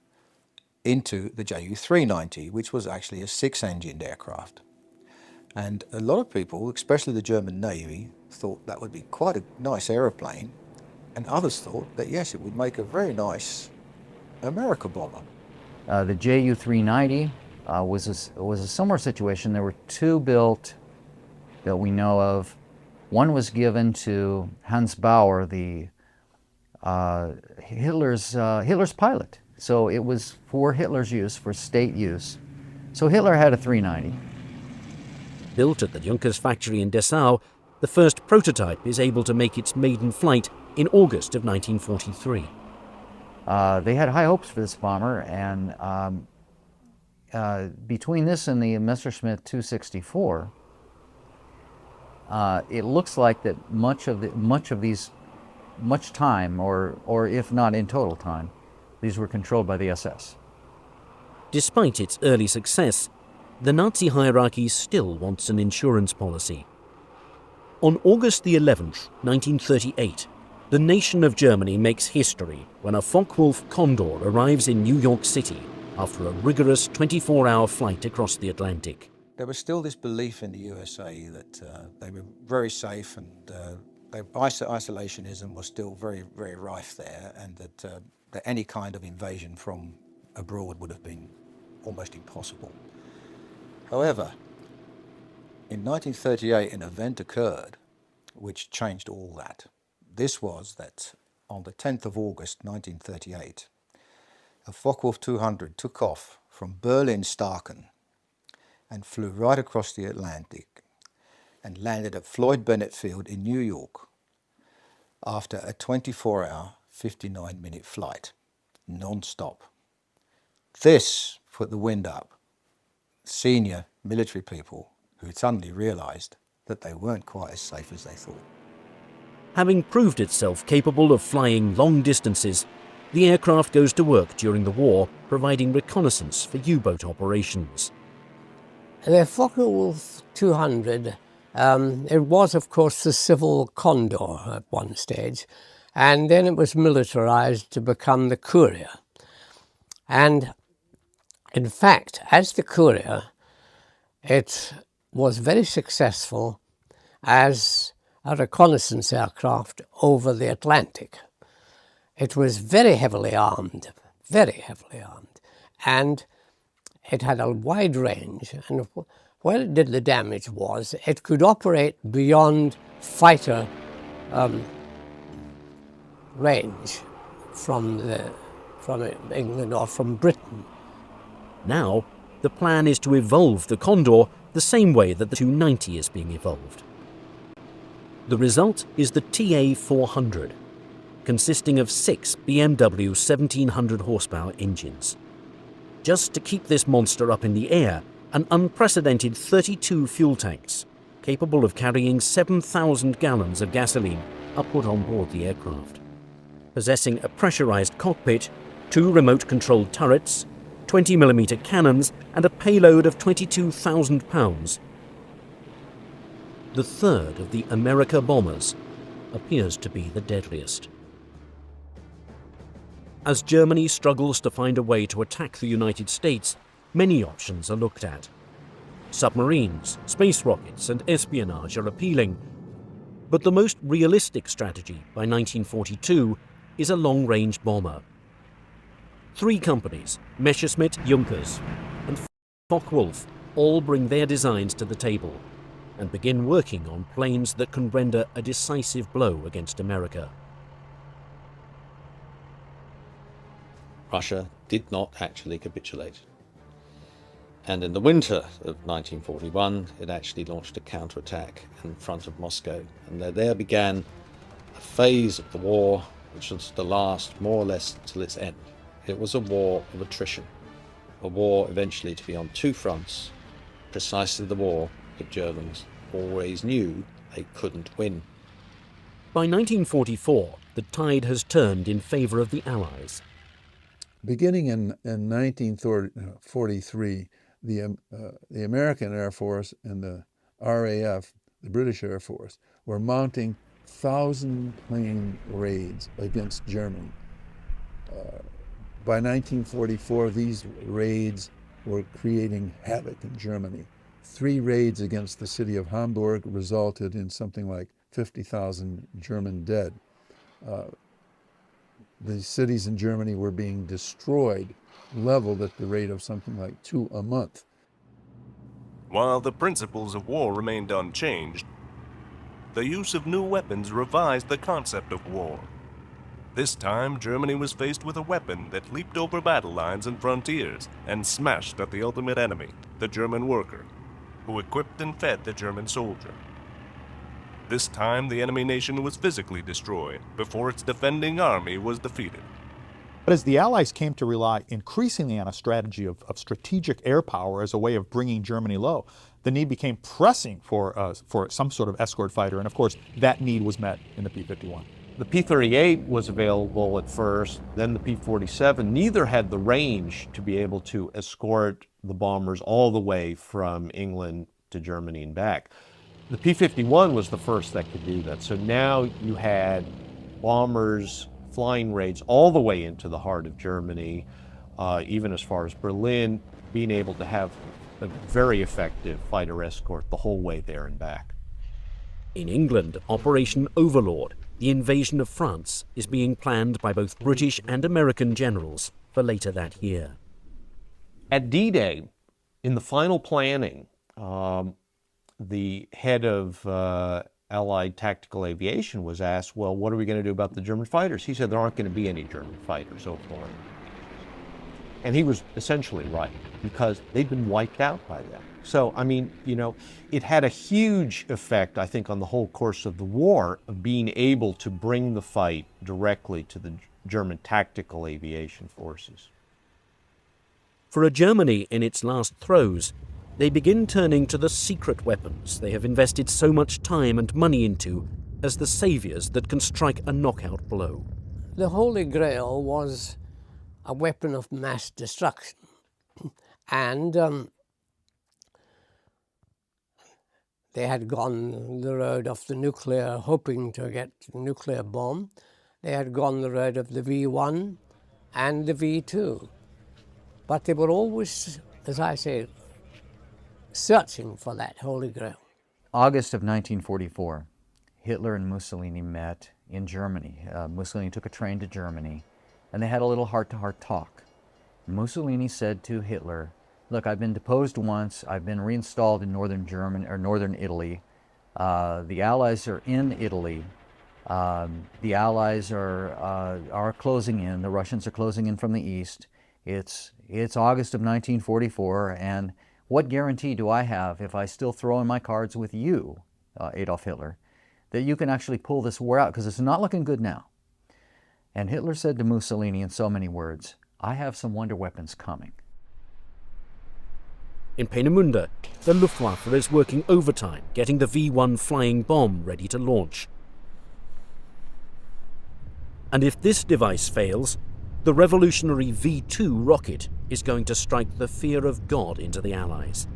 into the Ju-390, which was actually a 6-engined aircraft. And a lot of people, especially the German Navy, thought that would be quite a nice aeroplane, and others thought that yes, it would make a very nice America bomber. The Ju-390 was a similar situation. There were 2 built that we know of. One was given to Hans Bauer, the Hitler's pilot. So it was for Hitler's use, for state use. So Hitler had a 390. Built at the Junkers factory in Dessau, the first prototype is able to make its maiden flight in August of 1943. They had high hopes for this bomber, and between this and the Messerschmitt 264, it looks like that much time, or if not in total time, these were controlled by the SS. Despite its early success, the Nazi hierarchy still wants an insurance policy. On August the 11th, 1938, the nation of Germany makes history when a Focke-Wulf Condor arrives in New York City after a rigorous 24-hour flight across the Atlantic. There was still this belief in the USA that they were very safe, and isolationism was still very, very rife there, and that any kind of invasion from abroad would have been almost impossible. However, in 1938 an event occurred which changed all that. This was that on the 10th of August 1938, a Focke-Wulf 200 took off from Berlin-Staaken and flew right across the Atlantic and landed at Floyd Bennett Field in New York after a 24-hour, 59-minute flight, non-stop. This put the wind up senior military people who suddenly realised that they weren't quite as safe as they thought. Having proved itself capable of flying long distances, the aircraft goes to work during the war, providing reconnaissance for U-boat operations. The Focke-Wulf 200, it was of course the civil Condor at one stage, and then it was militarized to become the Courier. And in fact, as the Courier, it was very successful as a reconnaissance aircraft over the Atlantic. It was very heavily armed, and it had a wide range, and where it did the damage was it could operate beyond fighter range from England or from Britain. Now, the plan is to evolve the Condor the same way that the 290 is being evolved. The result is the TA-400, consisting of 6 BMW 1700 horsepower engines. Just to keep this monster up in the air, an unprecedented 32 fuel tanks, capable of carrying 7,000 gallons of gasoline, are put on board the aircraft. Possessing a pressurized cockpit, 2 remote-controlled turrets, 20mm cannons, and a payload of 22,000 pounds. The third of the America bombers appears to be the deadliest. As Germany struggles to find a way to attack the United States, many options are looked at. Submarines, space rockets, and espionage are appealing, but the most realistic strategy by 1942 is a long-range bomber. 3 companies, Messerschmitt, Junkers, and Focke-Wulf, all bring their designs to the table and begin working on planes that can render a decisive blow against America. Russia did not actually capitulate. And in the winter of 1941, it actually launched a counterattack in front of Moscow. And there began a phase of the war which was to last more or less till its end. It was a war of attrition, a war eventually to be on 2 fronts, precisely the war the Germans always knew they couldn't win. By 1944, the tide has turned in favour of the Allies. Beginning in 1943, the American Air Force and the RAF, the British Air Force, were mounting 1,000-plane raids against Germany. By 1944, these raids were creating havoc in Germany. 3 raids against the city of Hamburg resulted in something like 50,000 German dead. The cities in Germany were being destroyed, leveled at the rate of something like 2 a month. While the principles of war remained unchanged, the use of new weapons revised the concept of war. This time, Germany was faced with a weapon that leaped over battle lines and frontiers and smashed at the ultimate enemy, the German worker, who equipped and fed the German soldier. This time, the enemy nation was physically destroyed before its defending army was defeated. But as the Allies came to rely increasingly on a strategy of strategic air power as a way of bringing Germany low, the need became pressing for some sort of escort fighter, and of course that need was met in the P-51. The P-38 was available at first, then the P-47. Neither had the range to be able to escort the bombers all the way from England to Germany and back. The P-51 was the first that could do that. So now you had bombers flying raids all the way into the heart of Germany, even as far as Berlin, being able to have a very effective fighter escort the whole way there and back. In England, Operation Overlord, the invasion of France, is being planned by both British and American generals for later that year. At D-Day, in the final planning, the head of Allied tactical aviation was asked, well, what are we going to do about the German fighters? He said there aren't going to be any German fighters so far. And he was essentially right, because they'd been wiped out by then. So, I mean, you know, it had a huge effect, I think, on the whole course of the war, of being able to bring the fight directly to the German tactical aviation forces. For a Germany in its last throes, they begin turning to the secret weapons they have invested so much time and money into as the saviors that can strike a knockout blow. The Holy Grail was a weapon of mass destruction. And they had gone the road of the nuclear, hoping to get the nuclear bomb. They had gone the road of the V1 and the V2. But they were always, as I say, searching for that Holy Grail. August of 1944, Hitler and Mussolini met in Germany. Mussolini took a train to Germany, and they had a little heart-to-heart talk. Mussolini said to Hitler, look, I've been deposed once, I've been reinstalled in northern Italy. The Allies are in Italy. The Allies are closing in, the Russians are closing in from the east. It's August of 1944, and what guarantee do I have, if I still throw in my cards with you, Adolf Hitler, that you can actually pull this war out, because it's not looking good now. And Hitler said to Mussolini in so many words, I have some wonder weapons coming. In Peenemünde, the Luftwaffe is working overtime, getting the V1 flying bomb ready to launch. And if this device fails, the revolutionary V2 rocket is going to strike the fear of God into the Allies,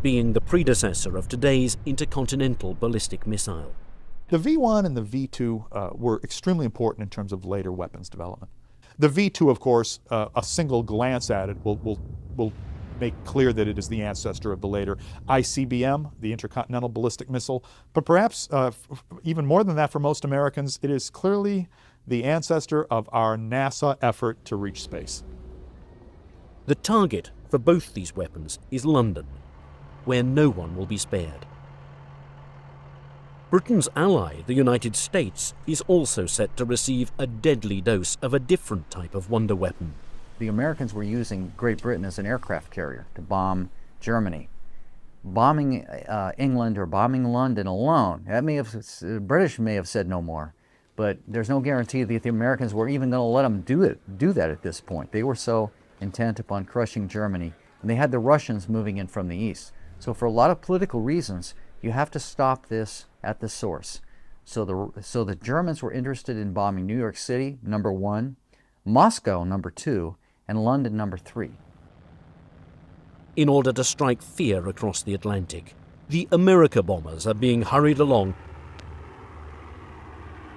being the predecessor of today's intercontinental ballistic missile. The V1 and the V2 were extremely important in terms of later weapons development. The V2, of course, a single glance at it will make clear that it is the ancestor of the later ICBM, the intercontinental ballistic missile. But perhaps even more than that for most Americans, it is clearly the ancestor of our NASA effort to reach space. The target for both these weapons is London, where no one will be spared. Britain's ally, the United States, is also set to receive a deadly dose of a different type of wonder weapon. The Americans were using Great Britain as an aircraft carrier to bomb Germany. Bombing England or bombing London alone, the British may have said no more, but there's no guarantee that the Americans were even going to let them do that at this point. They were so intent upon crushing Germany, and they had the Russians moving in from the east. So for a lot of political reasons, you have to stop this at the source. So the Germans were interested in bombing New York City, number 1, Moscow, number 2, and London, number 3. In order to strike fear across the Atlantic, the America bombers are being hurried along.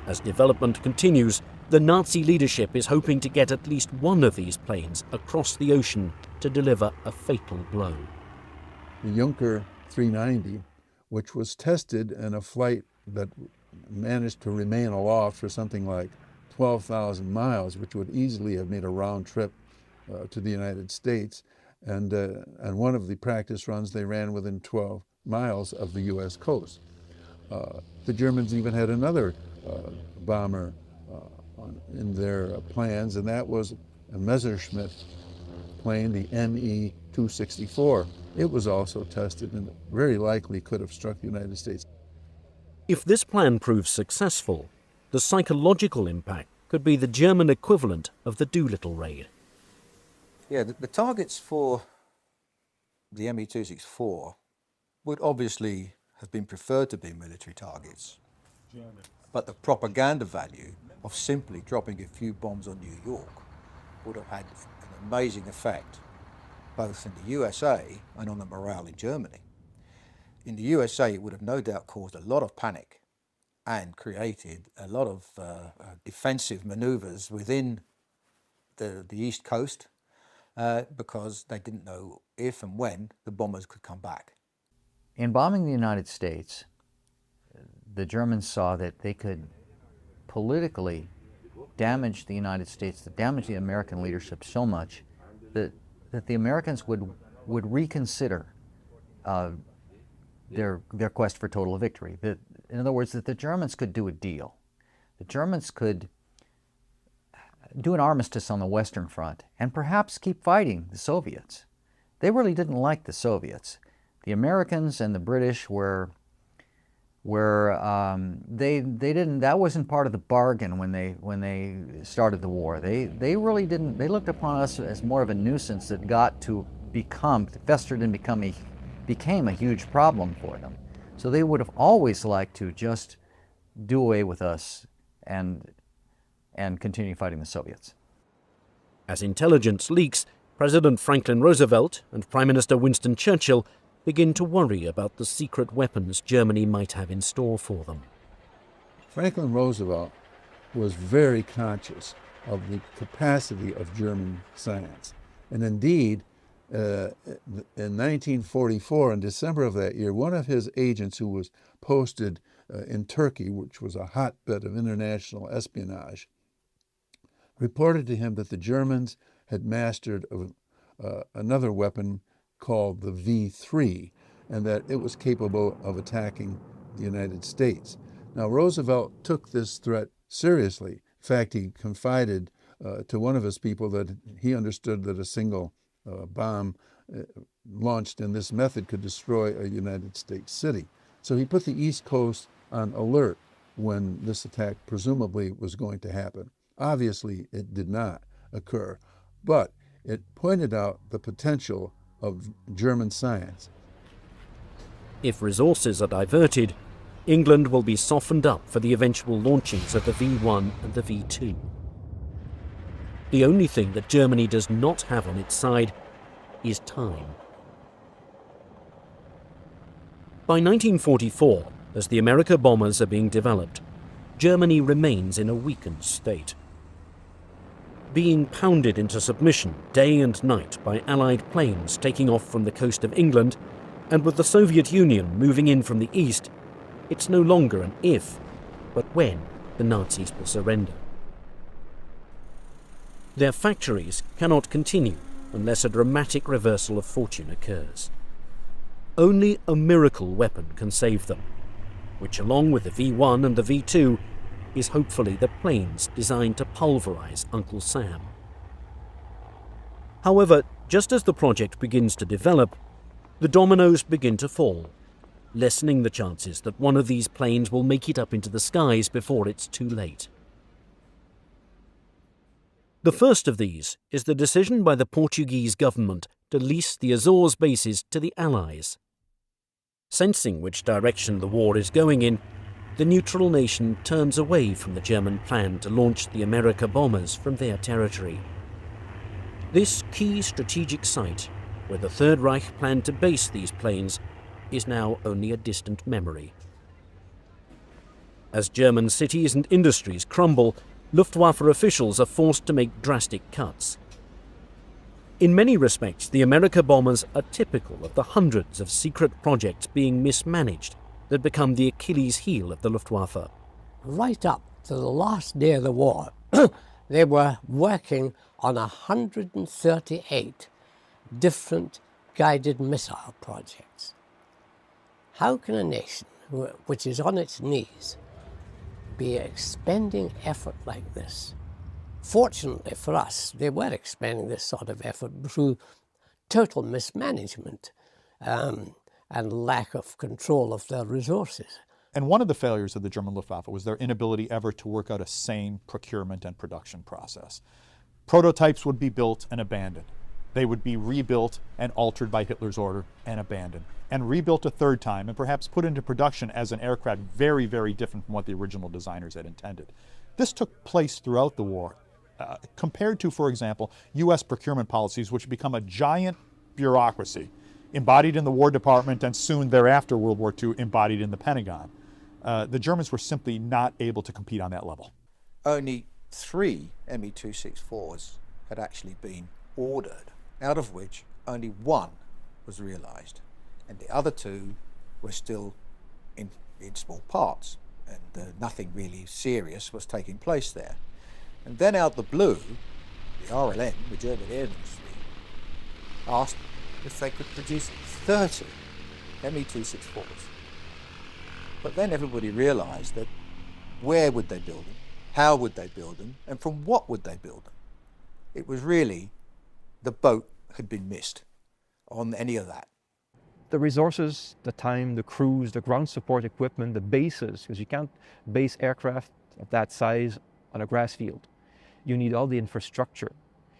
As development continues, the Nazi leadership is hoping to get at least one of these planes across the ocean to deliver a fatal blow. The Junker 390, which was tested in a flight that managed to remain aloft for something like 12,000 miles, which would easily have made a round trip to the United States. And one of the practice runs they ran within 12 miles of the U.S. coast. The Germans even had another bomber in their plans, and that was a Messerschmitt plane, the Me-264. It was also tested and very likely could have struck the United States. If this plan proves successful, the psychological impact could be the German equivalent of the Doolittle raid. Yeah, the targets for the Me-264 would obviously have been preferred to be military targets, but the propaganda value of simply dropping a few bombs on New York would have had an amazing effect both in the USA and on the morale in Germany. In the USA, it would have no doubt caused a lot of panic and created a lot of defensive maneuvers within the East Coast because they didn't know if and when the bombers could come back. In bombing the United States, the Germans saw that they could politically damage the United States, damage the American leadership so much that the Americans would reconsider their quest for total victory. That, in other words, that the Germans could do a deal. The Germans could do an armistice on the Western Front and perhaps keep fighting the Soviets. They really didn't like the Soviets. The Americans and the British they didn't, that wasn't part of the bargain when they started the war. They really didn't, they looked upon us as more of a nuisance that got to festered and became a huge problem for them. So they would have always liked to just do away with us and continue fighting the Soviets. As intelligence leaks, President Franklin Roosevelt and Prime Minister Winston Churchill begin to worry about the secret weapons Germany might have in store for them. Franklin Roosevelt was very conscious of the capacity of German science. And indeed, in 1944, in December of that year, one of his agents who was posted in Turkey, which was a hotbed of international espionage, reported to him that the Germans had mastered another weapon called the V3, and that it was capable of attacking the United States. Now, Roosevelt took this threat seriously. In fact, he confided to one of his people that he understood that a single bomb launched in this method could destroy a United States city. So he put the East Coast on alert when this attack presumably was going to happen. Obviously, it did not occur, but it pointed out the potential of German science. If resources are diverted, England will be softened up for the eventual launchings of the V1 and the V2. The only thing that Germany does not have on its side is time. By 1944, as the America bombers are being developed, Germany remains in a weakened state. Being pounded into submission day and night by Allied planes taking off from the coast of England, and with the Soviet Union moving in from the east, it's no longer an if, but when the Nazis will surrender. Their factories cannot continue unless a dramatic reversal of fortune occurs. Only a miracle weapon can save them, which, along with the V1 and the V2, is hopefully the planes designed to pulverize Uncle Sam. However, just as the project begins to develop, the dominoes begin to fall, lessening the chances that one of these planes will make it up into the skies before it's too late. The first of these is the decision by the Portuguese government to lease the Azores bases to the Allies. Sensing which direction the war is going in, the neutral nation turns away from the German plan to launch the America bombers from their territory. This key strategic site, where the Third Reich planned to base these planes, is now only a distant memory. As German cities and industries crumble, Luftwaffe officials are forced to make drastic cuts. In many respects, the America bombers are typical of the hundreds of secret projects being mismanaged that become the Achilles heel of the Luftwaffe. Right up to the last day of the war, they were working on 138 different guided missile projects. How can a nation which is on its knees be expending effort like this? Fortunately for us, they were expending this sort of effort through total mismanagement and lack of control of their resources. And one of the failures of the German Luftwaffe was their inability ever to work out a sane procurement and production process. Prototypes would be built and abandoned. They would be rebuilt and altered by Hitler's order and abandoned, and rebuilt a third time and perhaps put into production as an aircraft very, very different from what the original designers had intended. This took place throughout the war, compared to, for example, U.S. procurement policies, which become a giant bureaucracy embodied in the War Department and soon thereafter, World War II, embodied in the Pentagon. The Germans were simply not able to compete on that level. Only 3 Me-264s had actually been ordered, out of which only 1 was realized, and the other 2 were still in small parts, and nothing really serious was taking place there. And then out the blue, the RLM, the German Air Ministry, asked if they could produce 30 Me-264s. But then everybody realized that where would they build them, how would they build them, and from what would they build them? It was really, the boat had been missed on any of that. The resources, the time, the crews, the ground support equipment, the bases, because you can't base aircraft of that size on a grass field. You need all the infrastructure.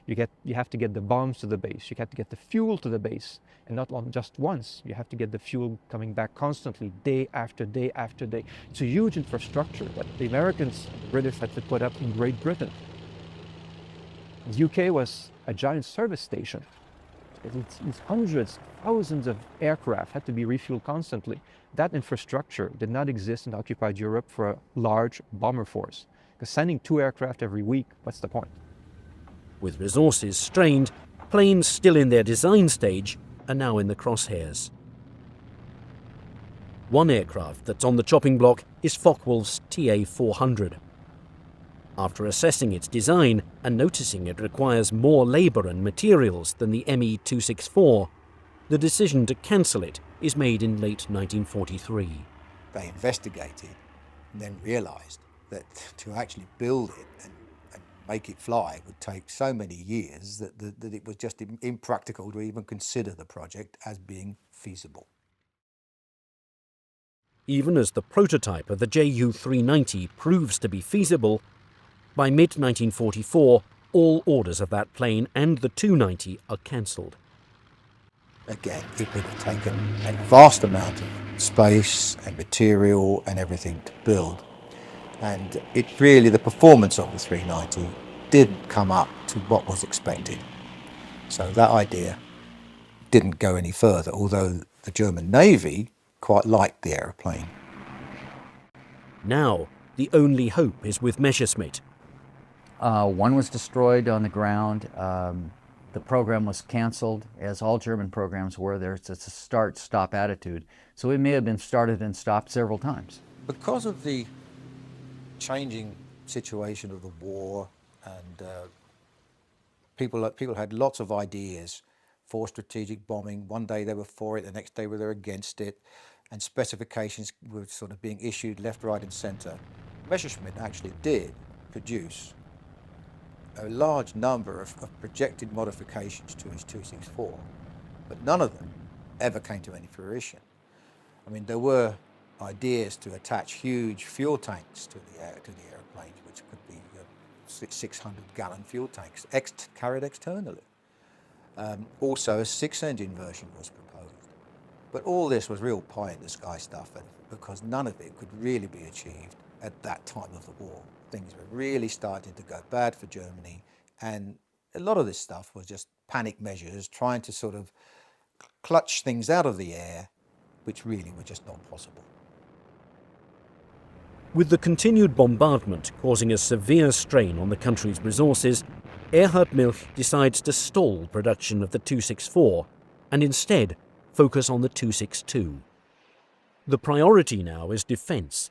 You have to get the bombs to the base, you have to get the fuel to the base, and not just once. You have to get the fuel coming back constantly, day after day after day. It's a huge infrastructure that the Americans and the British had to put up in Great Britain. The UK was a giant service station. It's hundreds, thousands of aircraft had to be refueled constantly. That infrastructure did not exist in occupied Europe for a large bomber force. Because sending 2 aircraft every week, what's the point? With resources strained, planes still in their design stage are now in the crosshairs. One aircraft that's on the chopping block is Focke-Wulf's TA-400. After assessing its design and noticing it requires more labour and materials than the Me-264, the decision to cancel it is made in late 1943. They investigated and then realised that to actually build it and make it fly would take so many years that it was just impractical to even consider the project as being feasible. Even as the prototype of the Ju-390 proves to be feasible, by mid-1944, all orders of that plane and the 290 are cancelled. Again, it would have taken a vast amount of space and material and everything to build. And it really, the performance of the 390 didn't come up to what was expected. So that idea didn't go any further, although the German Navy quite liked the aeroplane. Now, the only hope is with Messerschmitt. 1 was destroyed on the ground. The program was canceled, as all German programs were. There's a start-stop attitude. So it may have been started and stopped several times. Because of the changing situation of the war, and people had lots of ideas for strategic bombing. One day they were for it, the next day they were against it, and specifications were sort of being issued left, right and centre. Messerschmitt actually did produce a large number of projected modifications to his 264, but none of them ever came to any fruition. I mean, there were ideas to attach huge fuel tanks to the airplanes, which could be 600-gallon fuel tanks carried externally. Also, a 6-engine version was proposed. But all this was real pie-in-the-sky stuff, because none of it could really be achieved at that time of the war. Things were really starting to go bad for Germany, and a lot of this stuff was just panic measures, trying to sort of clutch things out of the air, which really were just not possible. With the continued bombardment causing a severe strain on the country's resources, Erhard Milch decides to stall production of the 264 and instead focus on the 262. The priority now is defence,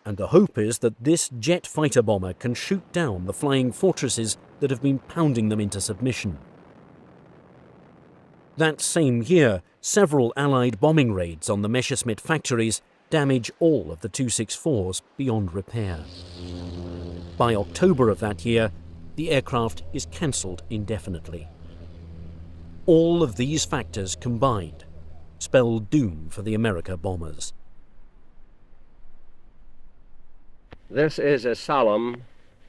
and the hope is that this jet fighter bomber can shoot down the flying fortresses that have been pounding them into submission. That same year, several Allied bombing raids on the Messerschmitt factories damage all of the 264s beyond repair. By October of that year, the aircraft is cancelled indefinitely. All of these factors combined spell doom for the America bombers. This is a solemn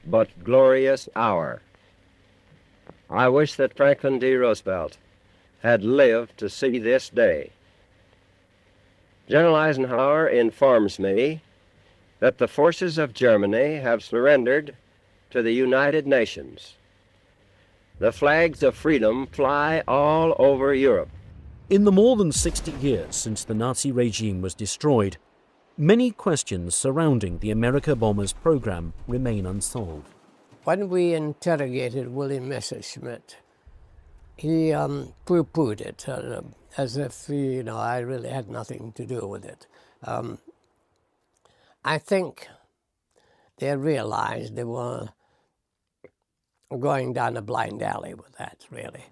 but glorious hour. I wish that Franklin D. Roosevelt had lived to see this day. General Eisenhower informs me that the forces of Germany have surrendered to the United Nations. The flags of freedom fly all over Europe. In the more than 60 years since the Nazi regime was destroyed, many questions surrounding the America bombers program remain unsolved. When we interrogated William Messerschmitt, he pooh-poohed it as if, I really had nothing to do with it. I think they realized they were going down a blind alley with that, really.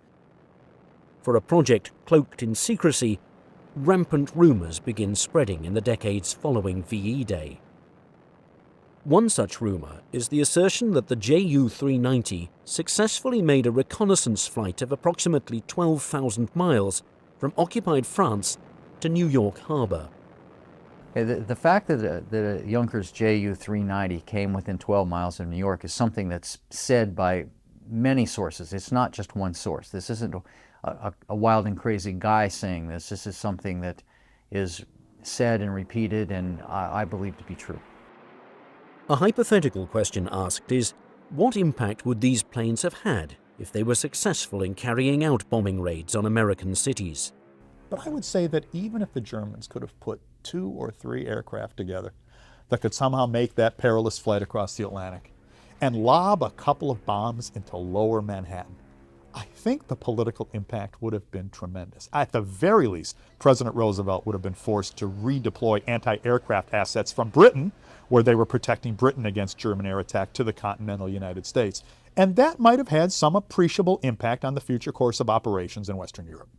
For a project cloaked in secrecy, rampant rumors begin spreading in the decades following VE Day. One such rumor is the assertion that the Ju-390 successfully made a reconnaissance flight of approximately 12,000 miles from occupied France to New York Harbor. The fact that a Junkers Ju-390 came within 12 miles of New York is something that's said by many sources. It's not just one source. This isn't a wild and crazy guy saying this. This is something that is said and repeated, and I believe to be true. A hypothetical question asked is, what impact would these planes have had if they were successful in carrying out bombing raids on American cities? But I would say that even if the Germans could have put 2 or 3 aircraft together that could somehow make that perilous flight across the Atlantic and lob a couple of bombs into lower Manhattan, I think the political impact would have been tremendous. At the very least, President Roosevelt would have been forced to redeploy anti-aircraft assets from Britain, where they were protecting Britain against German air attack, to the continental United States. And that might have had some appreciable impact on the future course of operations in Western Europe.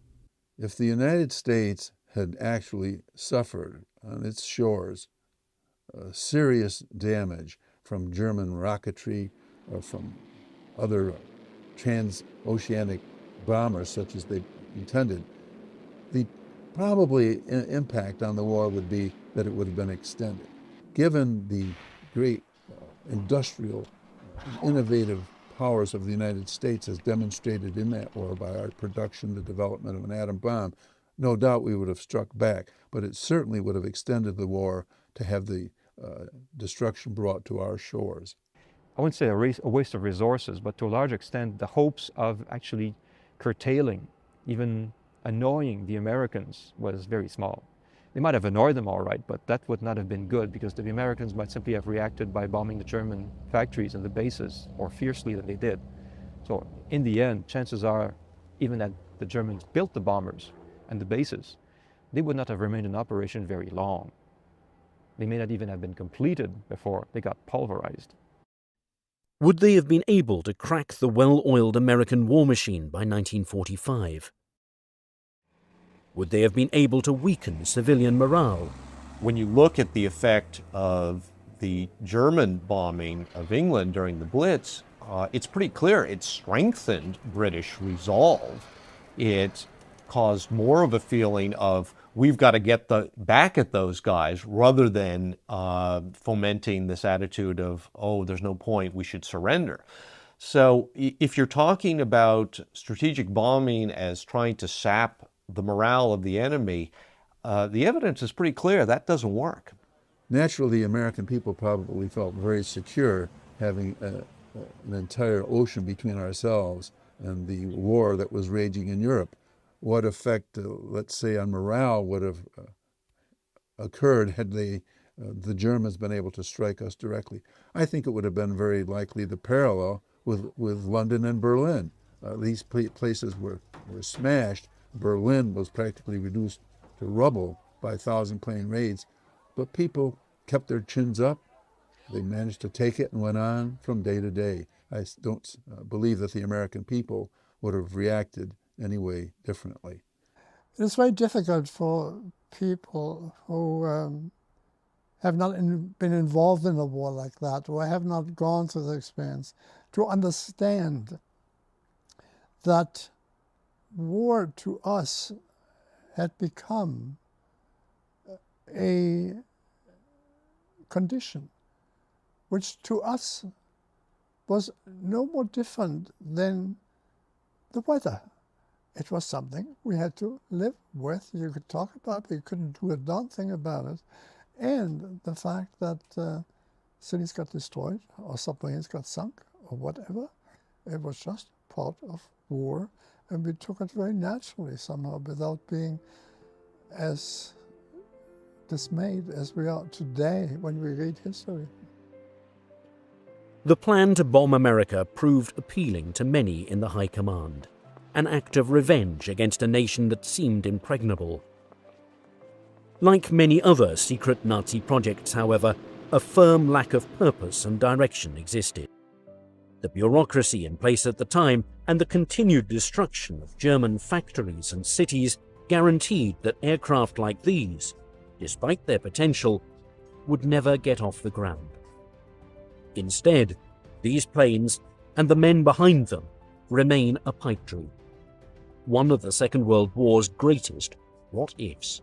If the United States had actually suffered on its shores serious damage from German rocketry or from other transoceanic bombers such as they intended, the probably impact on the war would be that it would have been extended. Given the great industrial, innovative powers of the United States as demonstrated in that war by our production, the development of an atom bomb, no doubt we would have struck back, but it certainly would have extended the war to have the destruction brought to our shores. I wouldn't say a waste of resources, but to a large extent, the hopes of actually curtailing, even annoying the Americans was very small. They might have annoyed them all right, but that would not have been good because the Americans might simply have reacted by bombing the German factories and the bases more fiercely than they did. So in the end, chances are, even that the Germans built the bombers and the bases, they would not have remained in operation very long. They may not even have been completed before they got pulverized. Would they have been able to crack the well-oiled American war machine by 1945? Would they have been able to weaken civilian morale? When you look at the effect of the German bombing of England during the Blitz, it's pretty clear it strengthened British resolve. It caused more of a feeling of we've got to get back at those guys rather than fomenting this attitude of, oh, there's no point, we should surrender. So if you're talking about strategic bombing as trying to sap the morale of the enemy, the evidence is pretty clear that doesn't work. Naturally, the American people probably felt very secure having an entire ocean between ourselves and the war that was raging in Europe. What effect, let's say, on morale would have occurred had the Germans been able to strike us directly? I think it would have been very likely the parallel with London and Berlin. These places were smashed. Berlin was practically reduced to rubble by 1,000-plane raids, but people kept their chins up. They managed to take it and went on from day to day. I don't believe that the American people would have reacted anyway differently. It's very difficult for people who have not been involved in a war like that, or have not gone through the experience, to understand that war to us had become a condition which to us was no more different than the weather. It was something we had to live with. You could talk about it, but you couldn't do a darn thing about it. and the fact that cities got destroyed or submarines got sunk or whatever. It was just part of war, and we took it very naturally somehow without being as dismayed as we are today when we read history. The plan to bomb America proved appealing to many in the High Command, an act of revenge against a nation that seemed impregnable. Like many other secret Nazi projects, however, a firm lack of purpose and direction existed. The bureaucracy in place at the time and the continued destruction of German factories and cities guaranteed that aircraft like these, despite their potential, would never get off the ground. Instead, these planes and the men behind them remain a pipe dream, one of the Second World War's greatest what-ifs.